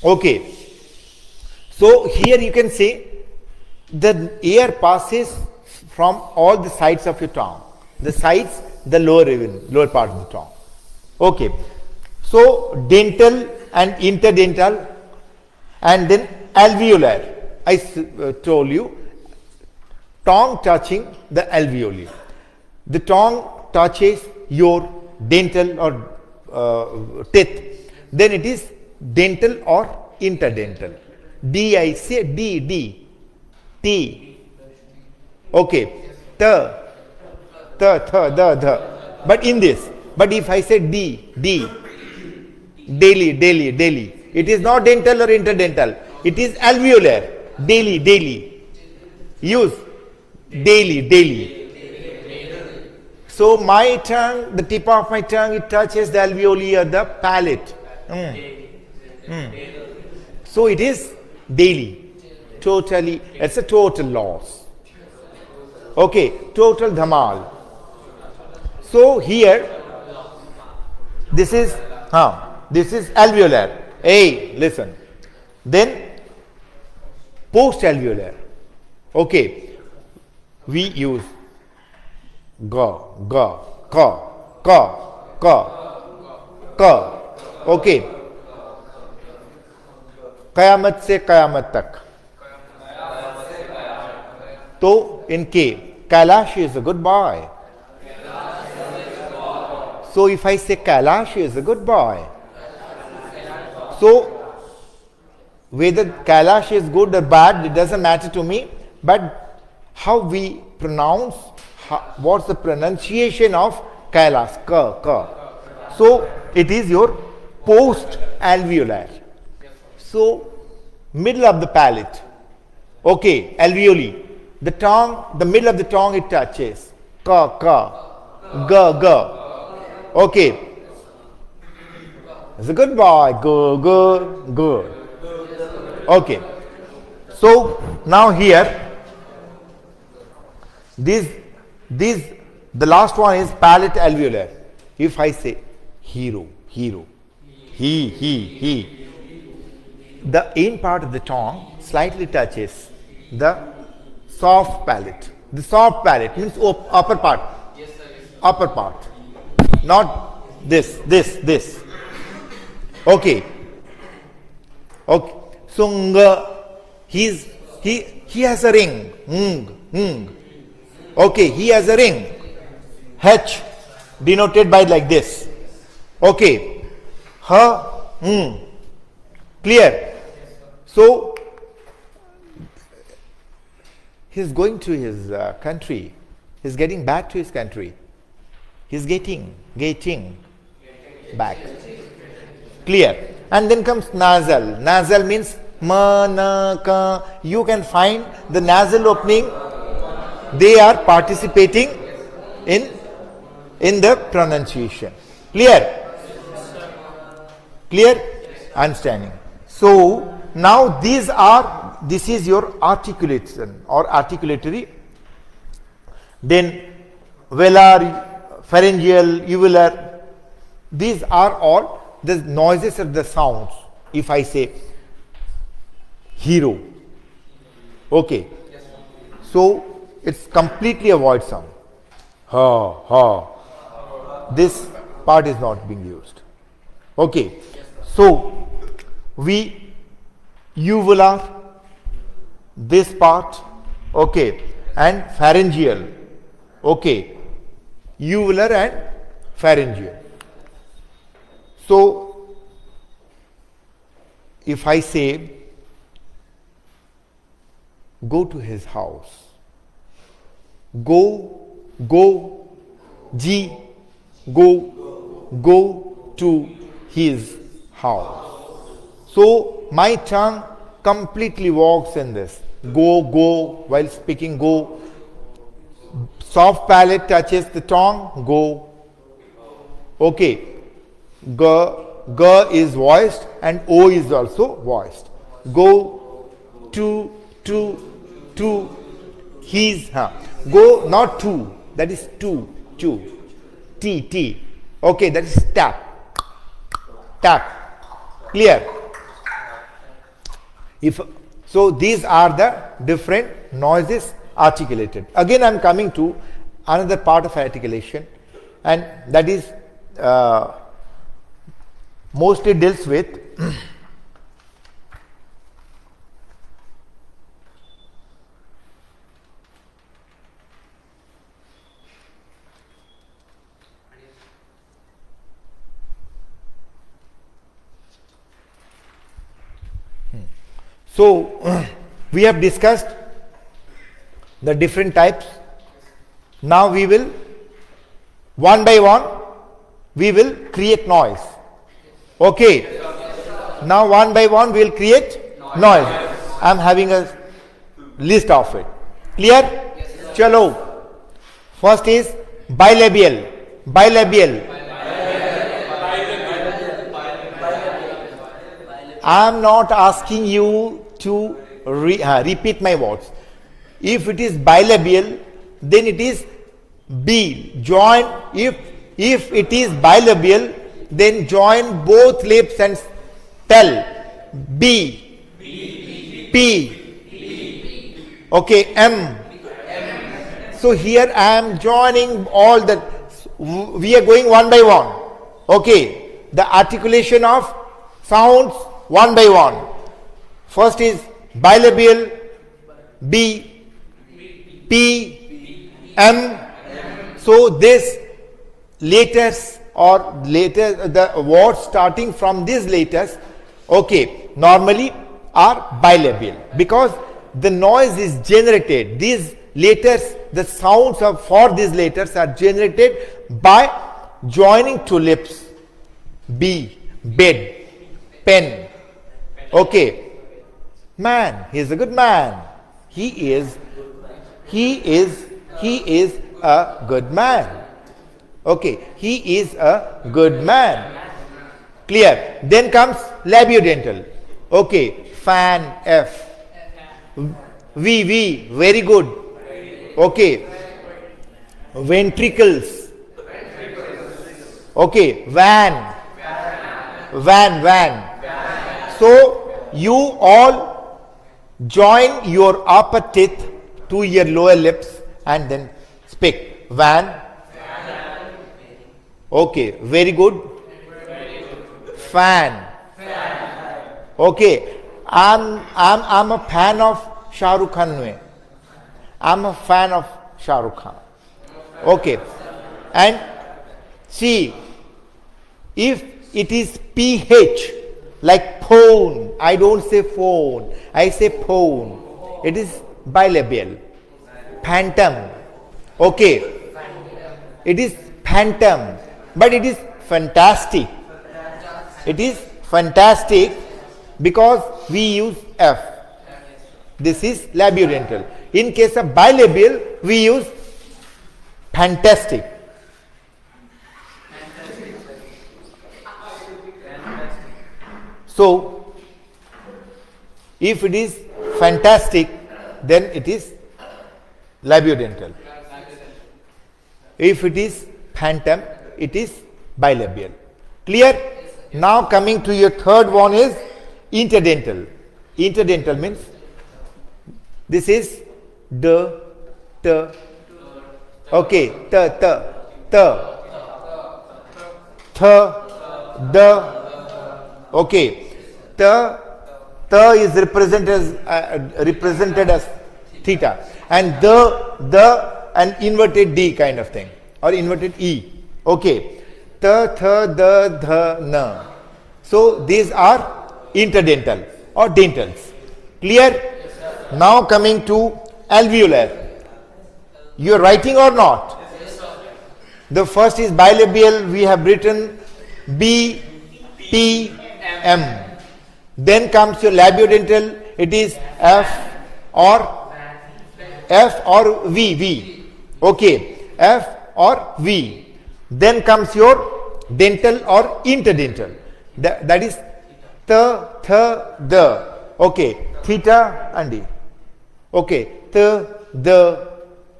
okay. So here you can say the air passes from all the sides of your tongue. The sides, the lower part of the tongue. Okay. So dental and interdental, and then alveolar. I told you, tongue touching the alveoli. The tongue touches your dental or teeth. Then it is dental or interdental. D, I say D, T. Okay, the. But in this, but if I say D, daily. It is not dental or interdental. It is alveolar. Daily. Use daily. So my tongue, the tip of my tongue, it touches the alveoli of the palate. So it is daily. Totally, it's a total loss. Okay, total dhamal. So here, this is alveolar. Hey, listen. Then post alveolar. Okay, we use ka. Okay. कयामत से कयामत तक. तो in K, Kailash is a good boy. So if I say Kailash is a good boy, so whether Kailash is good or bad, it doesn't matter to me, but how we pronounce, what's the pronunciation of Kailash, ka. So it is your post alveolar. So middle of the palate, okay, alveoli, the tongue, the middle of the tongue it touches, ka, ga. Okay, it's a good boy, good. Okay, so now here, the last one is palate alveolar. If I say hero, he, the end part of the tongue slightly touches the soft palate. The soft palate means upper part. Yes, sir. Upper part. Not this. Okay. So he has a ring. Okay, he has a ring. H denoted by like this. Okay. Clear? So he's going to his country. He's getting back to his country. He's getting back. Clear? And then comes nasal. Nasal means ma, na, ka. You can find the nasal opening. They are participating in in the pronunciation. Clear? Clear? Understanding. So now this is your articulation or articulatory. Then velar, pharyngeal, uvular, these are all the noises of the sounds. If I say hero, okay, so it's completely a void sound. Ha, ha. This part is not being used. Okay, so we uvular, this part, okay, and pharyngeal, okay, uvular and pharyngeal. So if I say go to his house, go, G, go to his house. So my tongue completely walks in this. Go, while speaking, go. Soft palate touches the tongue, go. Okay. G is voiced and O is also voiced. Go to his, go not to, that is to, T. Okay, that is tap. Clear? So these are the different noises articulated. Again I am coming to another part of articulation, and that is mostly deals with so we have discussed the different types. Now we will one by one we will create noise. Okay, now one by one we will create noise. I am having a list of it. Clear? Chalo. First is bilabial. I am not asking you to repeat my words. If it is bilabial, then it is B. Join. If it is bilabial, then join both lips and tell B. P. Okay, M. So here I am joining all the. We are going one by one. Okay, the articulation of sounds one by one. First is bilabial, B, P, M. So this letters or later the words starting from these letters, okay, normally are bilabial because the noise is generated. These letters, the sounds for these letters are generated by joining two lips. B, bed, pen. Okay, man, he is a good man. He is a good man. Okay, he is a good man. Clear? Then comes labiodental. Okay, fan, F. V, very good. Okay, ventricles. Okay, van. So you all join your upper teeth to your lower lips and then speak. Van. Okay, very good. Fan. Okay, I'm a fan of Shah Rukh Khan. I'm a fan of Shah Rukh Khan. Okay, and see, if it is PH like phone, I don't say phone, I say phone. It is bilabial. Phantom. Okay, it is phantom, but it is fantastic. It is fantastic because we use F. This is labiodental. In case of bilabial, we use fantastic. So, if it is fantastic, then it is labiodental. If it is phantom, it is bilabial. Clear? Now coming to your third one is interdental. Interdental means this is d, t, okay, t, t, t, th, d, okay, t is represented as theta, and the an inverted d kind of thing, or inverted e. Okay, t, th, d, th, n. So these are interdental or dentals. Clear? Now coming to alveolar. You are writing or not? The first is bilabial. We have written B, P, M. Then comes your labiodental. It is F or V, V. Okay, F or V. Then comes your dental or interdental. That is th, d. Okay, theta and d. Okay, th, d.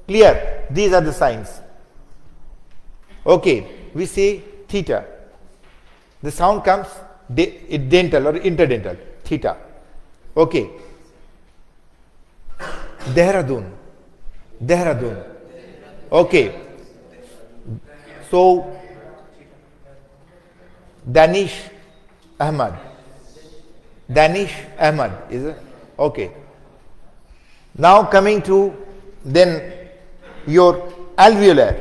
Clear? These are the signs. Okay, we say theta. The sound comes dental or interdental. Theta. Okay. Dehradun. Dehradun. Okay. So, Danish Ahmad. Danish Ahmad is it? Okay. Now coming to then your alveolar.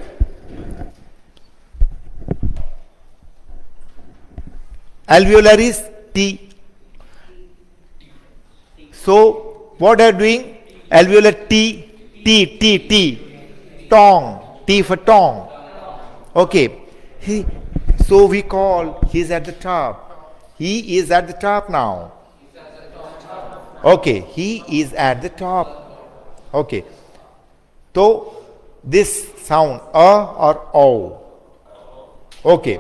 Alveolar is T. So what are doing? Alveolar T, tongue, T for tongue. Okay. So we call he is at the top. He is at the top now. Okay, he is at the top. Okay. So this sound or O. Okay.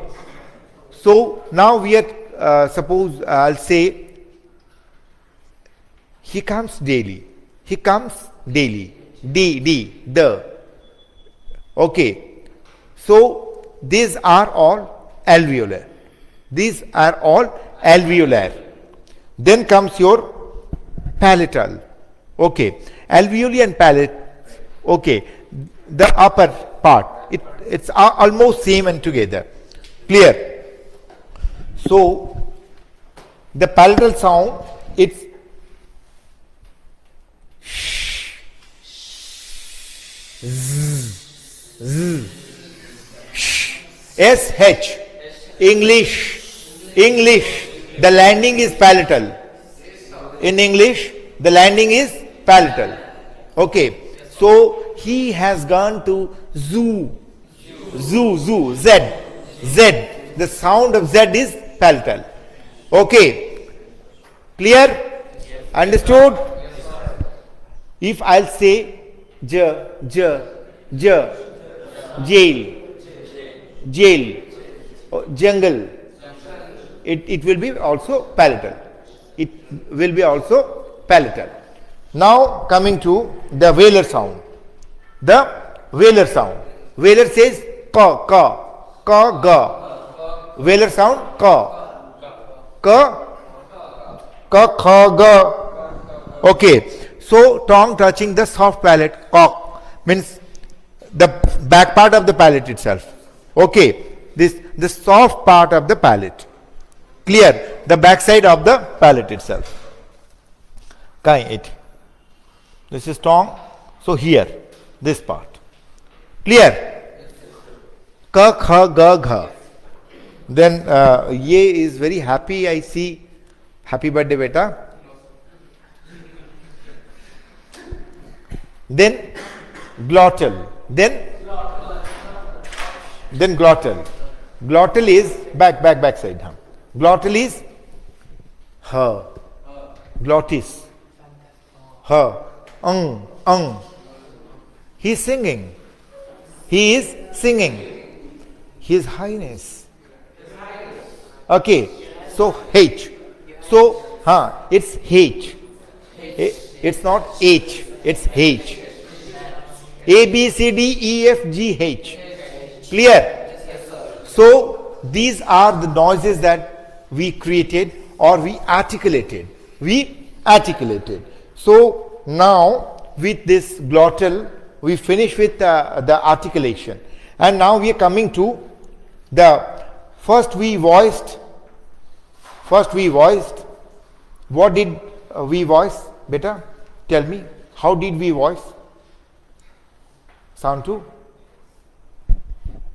So now we are suppose I'll say he comes daily. He comes daily. D. Okay. So these are all alveolar. These are all alveolar. Then comes your palatal. Okay. Alveoli and palate. Okay. The upper part. It's almost same and together. Clear? So the palatal sound, it's SH. English. The landing is palatal. In English, the landing is palatal. Okay. So he has gone to zoo. Z. The sound of Z is palatal. Okay. Clear? Understood? If I'll say jail, jungle, it will be also palatal. It will be also palatal. Now coming to the velar sound. The velar sound. Velar says ka, ga. Velar sound ka, kha, ga. Okay. So tongue touching the soft palate, cock, means the back part of the palate itself. Okay. The soft part of the palate. Clear? The back side of the palate itself. This is tongue. So here, this part. Clear? Ka, kha, ga, gha. Then ye is very happy. I see. Happy birthday, beta. Then glottal. Then glottal. Glottal is back side. Glottal is ha. Glottis. Ha. He is singing. His Highness. Okay. So H. So, it's H. It's not H. It's H. A, B, C, D, E, F, G, H. Clear? So, these are the noises that we created or we articulated. So, now with this glottal, we finish with the articulation. And now we are coming to the first we voiced. What did we voice? Beta, tell me. How did we voice? Sound 2.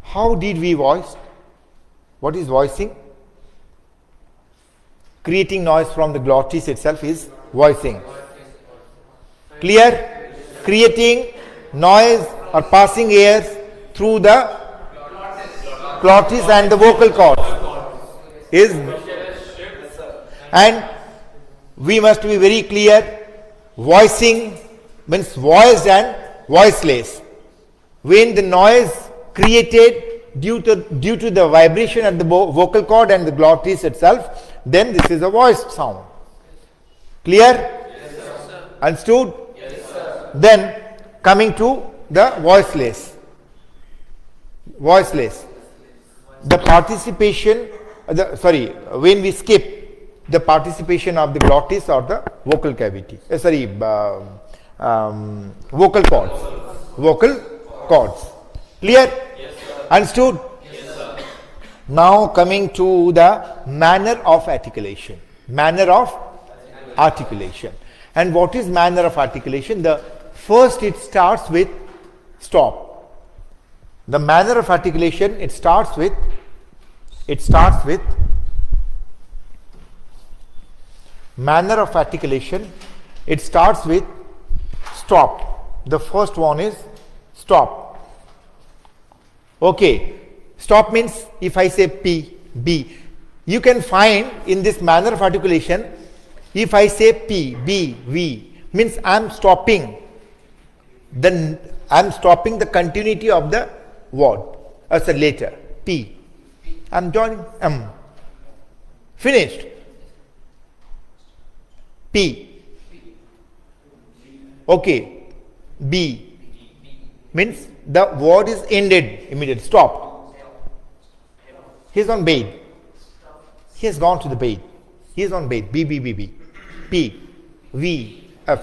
How did we voice? What is voicing? Creating noise from the glottis itself is voicing. Clear? Creating noise or passing airs through the glottis and the vocal cords is, and we must be very clear, voicing means voiced and voiceless. When the noise created due to the vibration at the vocal cord and the glottis itself, then this is a voiced sound. Clear? Yes, sir. Understood? Yes, sir. Then coming to the voiceless. The participation, when we skip the participation of the glottis or the vocal cavity, vocal cords. Clear? Yes, sir. Understood? Yes, sir. Now coming to the manner of articulation. And what is manner of articulation? The first it starts with stop. The manner of articulation, it starts with manner of articulation, it starts with stop. The first one is stop. Okay, stop means if I say P, B, you can find in this manner of articulation, if I say P, B, V, means I am stopping the continuity of the word as a letter. P, I am joining M. Finished. P. Okay. B means the word is ended immediately. Stop. He is on bed. He has gone to the bed. He is on bed. B, B, B, B. P, V, F.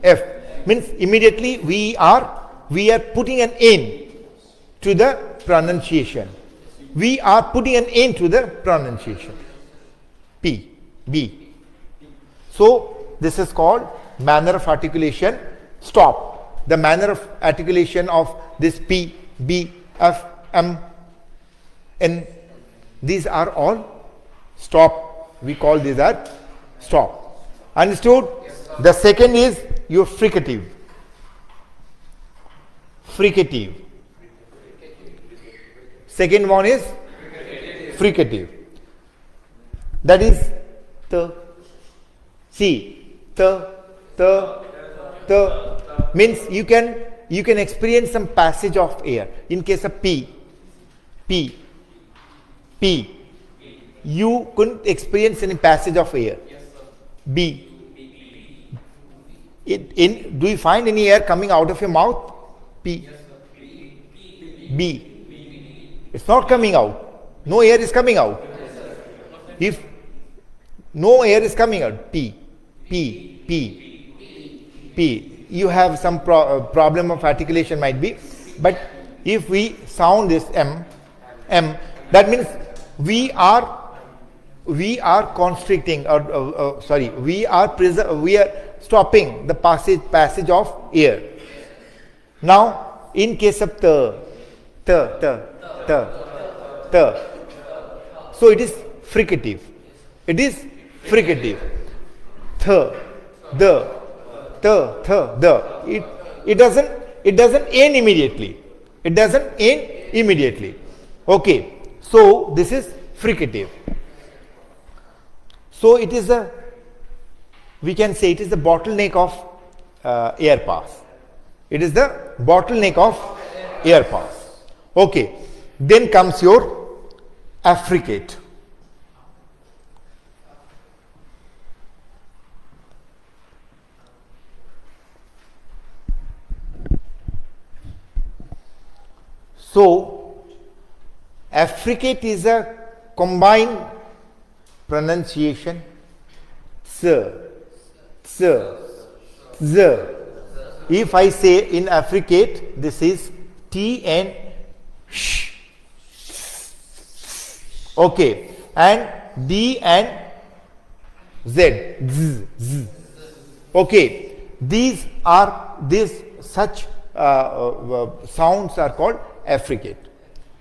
F means immediately we are putting an end to the pronunciation. We are putting an end to the pronunciation. P, B. So this is called manner of articulation. Stop. The manner of articulation of this P, B, F, M, N, these are all stop. We call these as stop. Understood? Yes, sir. The second is your fricative. Second one is fricative. That is the. See, the means you can experience some passage of air. In case of P, you couldn't experience any passage of air. Yes, sir. B. Do you find any air coming out of your mouth? P. Yes, sir. B. It's not coming out. No air is coming out. If no air is coming out, P. You have some problem of articulation might be, but if we sound this M, that means we are constricting we are stopping the passage of air. Now in case of the, so it is fricative. It doesn't end immediately. Okay, so this is fricative. So it is we can say it is the bottleneck of air pass. It is the bottleneck of air pass. Okay, then comes your affricate. So, affricate is a combined pronunciation. S, z, z. If I say in affricate, this is T and sh. Okay, and D and Z, z, z. Okay, these such sounds are called affricate.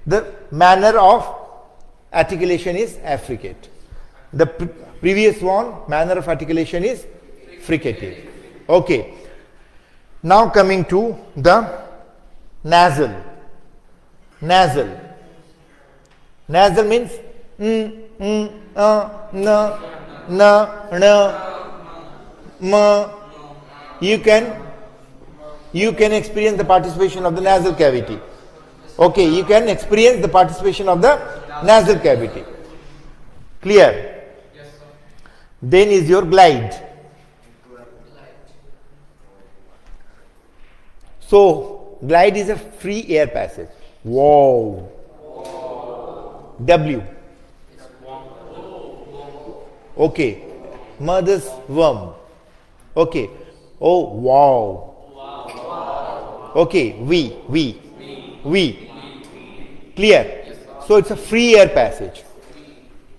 The manner of articulation is affricate. The previous one, manner of articulation is fricative. Okay. Now coming to the nasal. Nasal. Nasal means n, m. You can experience the participation of the nasal cavity. Okay, you can experience the participation of the nasal cavity. Clear? Yes, sir. Then is your glide. So, glide is a free air passage. Wow. W. Okay. Mother's worm. Okay. Oh, wow. Okay. We. Clear? So, it's a free air passage.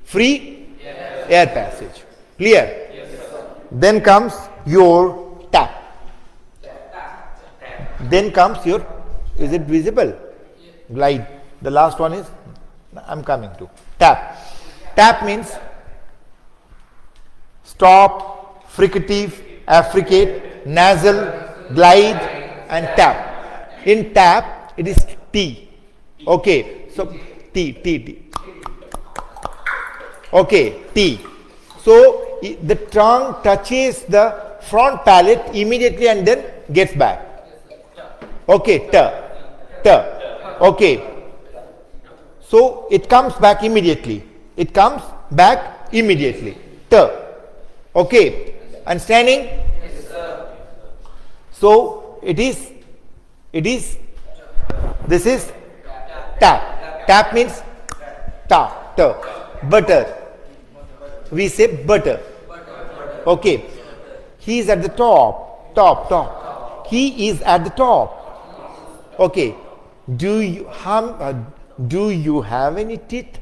Free air passage. Clear? Then comes your tap. Then comes your, is it visible? Glide. The last one is, I'm coming to tap. Tap means stop, fricative, affricate, nasal, glide, and tap. In tap, it is T. Okay, so T. Okay, T. So the tongue touches the front palate immediately and then gets back. Okay, t. Okay. So it comes back immediately. It comes back immediately. T. Okay. Understanding? Yes, sir. So it is, this is tap. Tap means ta, t. Butter. We say butter. Okay. He is at the top. He is at the top. Okay. Do you have any teeth?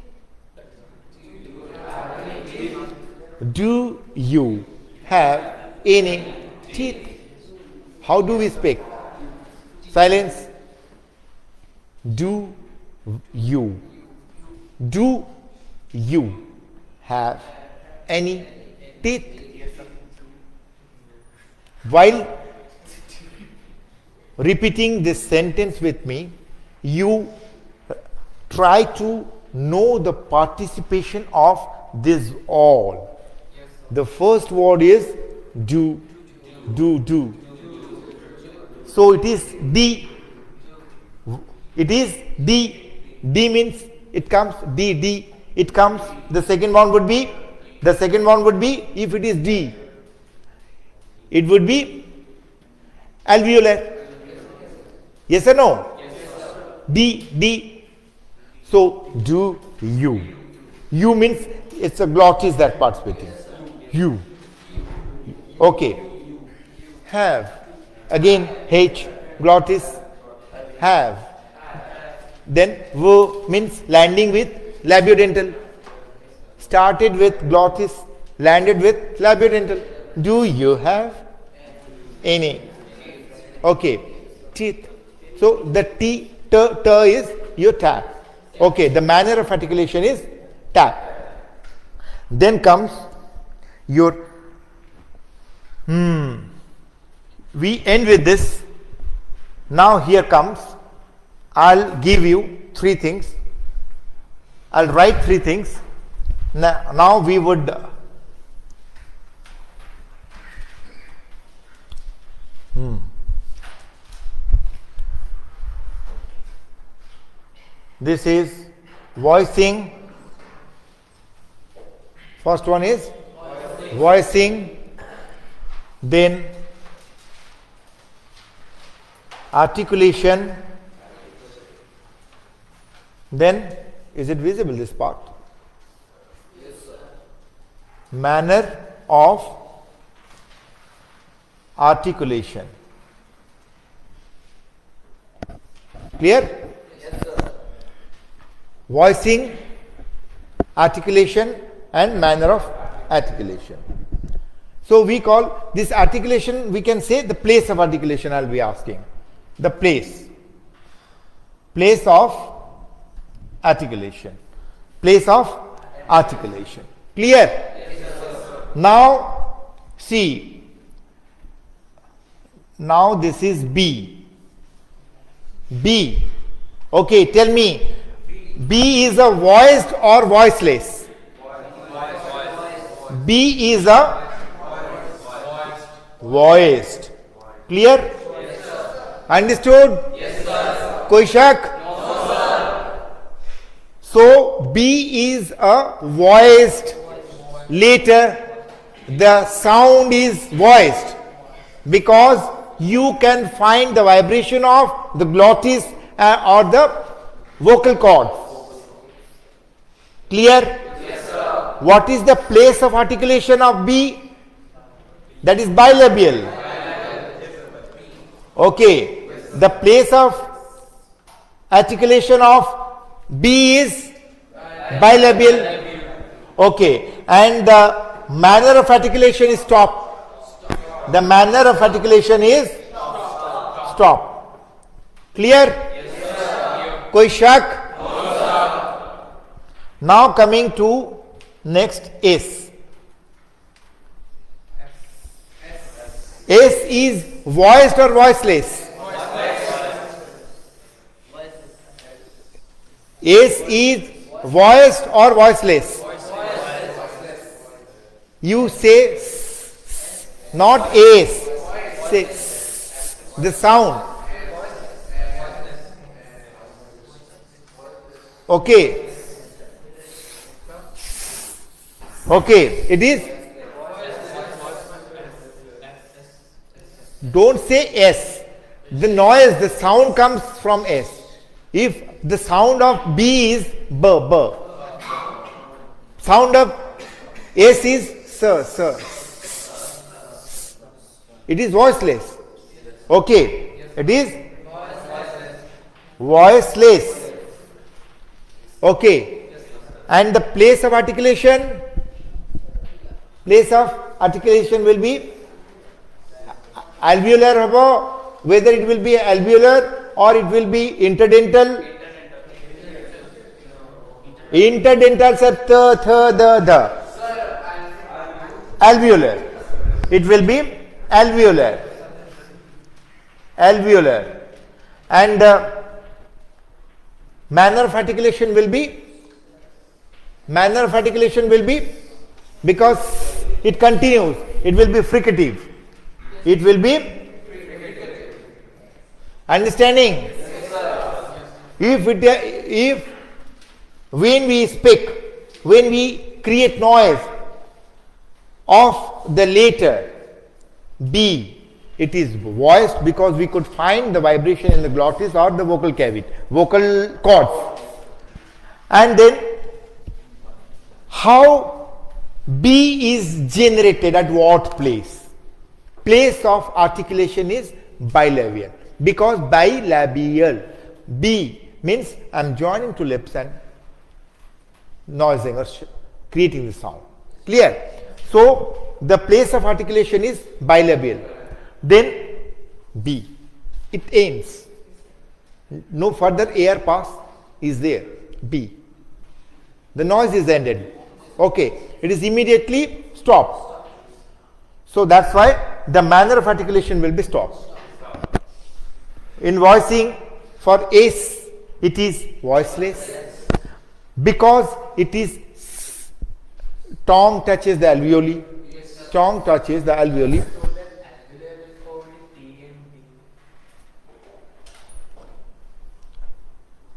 Do you have any teeth? How do we speak? Silence. Do you have any teeth? While repeating this sentence with me, you try to know the participation of this all. The first word is do. So it is D. It is D. D means it comes D. It comes. The second one would be if it is D, it would be alveolar. Yes or no? Yes, sir. D. So do you. You means it's a glottis that participating. You. Okay. Have. Again H. Glottis. Have. Then V means landing with labiodental. Started with glottis, landed with labiodental. Do you have any? Okay. Teeth. So the T is your tap. Okay, the manner of articulation is tap. Then comes your We end with this. Now here comes, I'll give you 3 things. I'll write 3 things. Now we would This is voicing. First one is voicing. Then articulation. Then is it visible, this part? Yes, sir. Manner of articulation. Clear? Yes, sir. Voicing, articulation and manner of articulation. So we call this articulation, we can say the place of articulation. I'll be asking. The place of articulation. Place of articulation. Clear? Now see. Now this is B. B. Okay, tell me. B is a voiced or voiceless? B is a voiced. Clear? Understood? Yes, sir. कोई शक? No, sir. So B is a voiced. Later the sound is voiced because you can find the vibration of the glottis or the vocal cords. Clear? Yes, sir. What is the place of articulation of B? That is bilabial. Okay. The place of articulation of B is bilabial. Okay. And the manner of articulation is stop. The manner of articulation is stop. Clear? कोई शक? Now coming to next S. S is voiced or voiceless? S is voiced or voiceless? You say not S. Say the sound. Okay. Okay. It is. Don't say S. The noise, the sound comes from S. If the sound of B is B, B. Sound of S is S. It is voiceless. Okay. It is voiceless. Okay. And the place of articulation? Place of articulation will be alveolar, whether it will be alveolar or it will be interdental. Interdental, sir, the. Alveolar. It will be alveolar. Alveolar. And manner of articulation will be? Manner of articulation will be? Because it continues. It will be fricative. It will be understanding. If when we speak, when we create noise of the letter B, it is voiced because we could find the vibration in the glottis or the vocal cavity, vocal cords. And then how B is generated at what place? Place of articulation is bilabial. Because bilabial, B means I am joining two lips and noising or creating the sound. Clear? So the place of articulation is bilabial. Then B. It ends. No further air pass is there. B. The noise is ended. Okay. It is immediately stopped. So that's why the manner of articulation will be stopped. In voicing for S, it is voiceless because it is tongue touches the alveoli. Tongue touches the alveoli.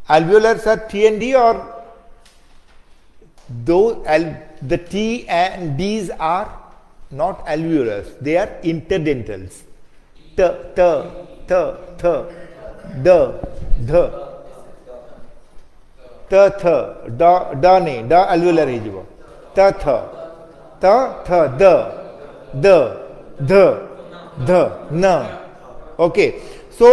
Alveolars are T and D, or though the T and D's are not alveolars, they are interdentals. T, T, T, T, D, D. त थ ड ड ने ड alveolar ହେଇଯିବ त थ त थ द द ध ध न. Okay, so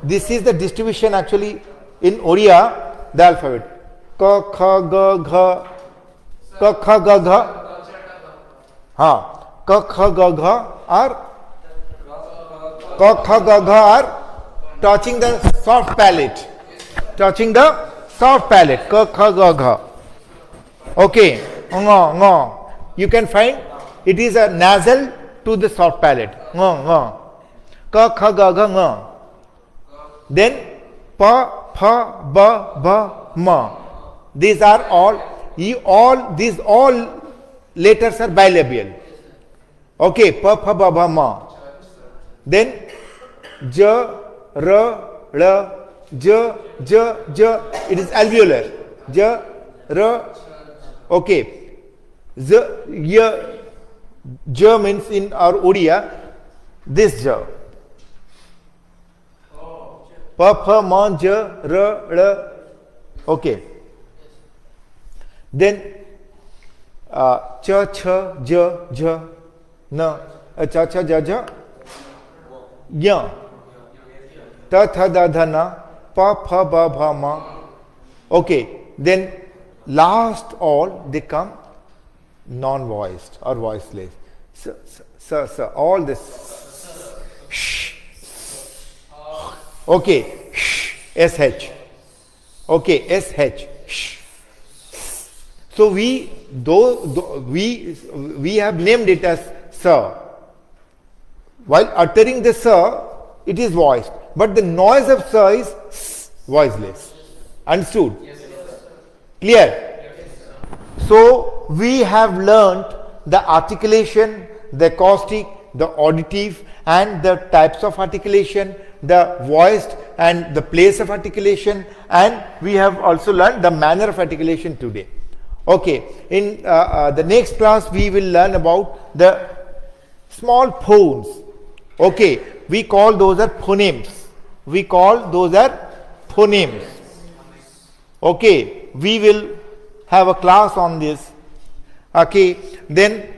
this is the distribution actually in Oriya, the alphabet. Ka kha ga gha, ka kha ga gha, ha, ka kha ga gha are ka kha ga gha are touching the soft palate, touching the soft palate. Ka kha ga gha. Okay, nga nga. You can find it is a nasal to the soft palate. Nga nga. Ka kha ga gha nga. Then pa pha ba ba ma. These are all these all letters are bilabial. Okay, pa pha ba ba ma. Then ja ra la ja ja ja. It is alveolar. Ja ra. Okay. Z ya ja means in our Oriya this ja. Pa pha ma ja ra la. Okay. Then cha cha ja ja na cha cha ja ja ya ta tha da dha na pa pha ba bha ma. Okay, then last all they come non-voiced or voiceless. So all this. Okay, sh. Okay, sh. So we have named it as sir. While uttering the sir, it is voiced, but the noise of sir is voiceless. Understood? Yes, sir. Clear? So we have learnt the articulation, the acoustic, the auditive, and the types of articulation, the voiced and the place of articulation, and we have also learned the manner of articulation today. Okay, in the next class we will learn about the small phones. Okay, we call those are phonemes. We call those are phonemes. Okay, we will have a class on this. Okay, then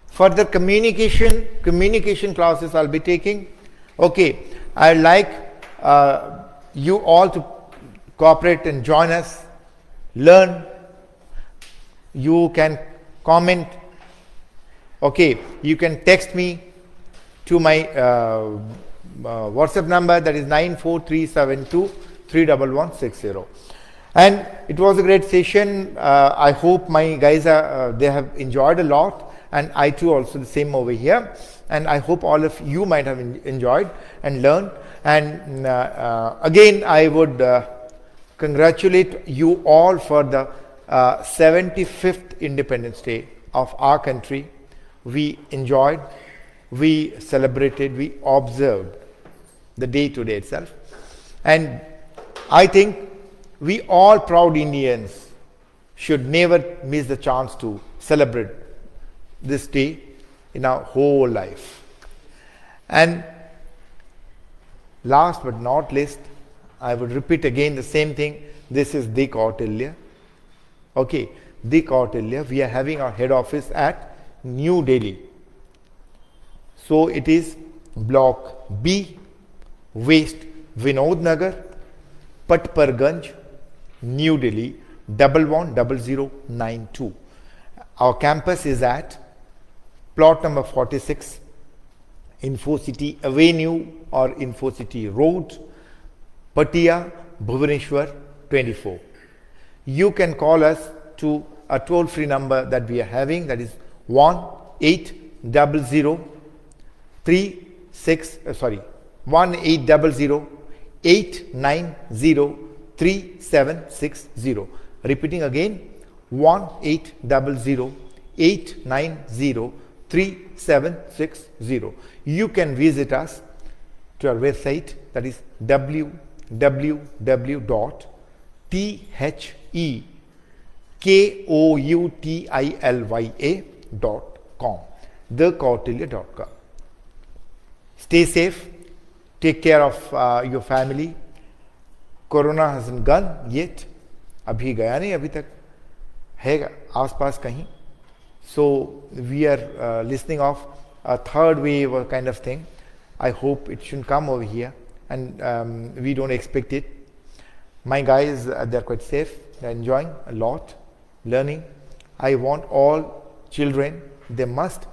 further communication classes I'll be taking. Okay, I'd like you all to cooperate and join us, learn. You can comment. Okay, you can text me to my WhatsApp number, that is 94372311160. And it was a great session. I hope my guys they have enjoyed a lot, and I too also the same over here. And I hope all of you might have enjoyed and learned. And again, I would congratulate you all for the 75th Independence Day of our country. We enjoyed, we celebrated, we observed the day today itself. And I think we all proud Indians should never miss the chance to celebrate this day in our whole life. And last but not least, I would repeat again the same thing. This is the Kautilya. Okay, the Kautilya. We are having our head office at New Delhi. So it is Block B, West Vinod Nagar, Patparganj, New Delhi 110092. Our campus is at plot number 46, Infocity Avenue or Infocity Road, Patia, Bhubaneswar 24. You can call us to a toll-free number that we are having, that is 1-800-890-3760. Repeating again, 1-800-890-3760. You can visit us to our website, that is www.thekoutilya.com, thekautilya.com. Stay safe, take care of your family, corona hasn't gone yet. अभी गया नहीं अभी तक, है आसपास कहीं. So we are listening of a third wave or kind of thing. I hope it shouldn't come over here, and we don't expect it. My guys, they're quite safe. They're enjoying a lot, learning. I want all children, they must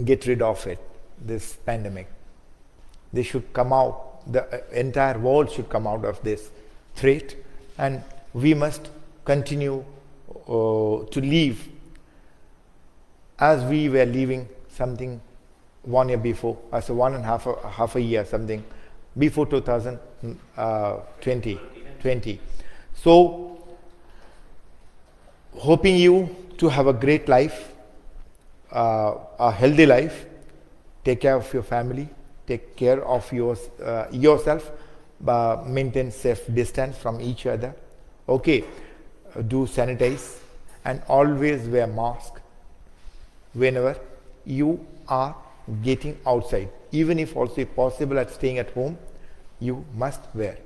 get rid of it, this pandemic. They should come out, the entire world should come out of this threat, and we must continue to live as we were living something 1 year before, as a half a year, something before 2020. So, hoping you to have a great life, a healthy life, take care of your family, take care of yourself, maintain safe distance from each other. Okay, do sanitize and always wear mask whenever you are getting outside. Even if also possible at staying at home, you must wear.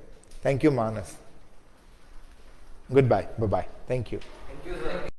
Thank you, Manas. Goodbye. Bye-bye. Thank you. Thank you, sir.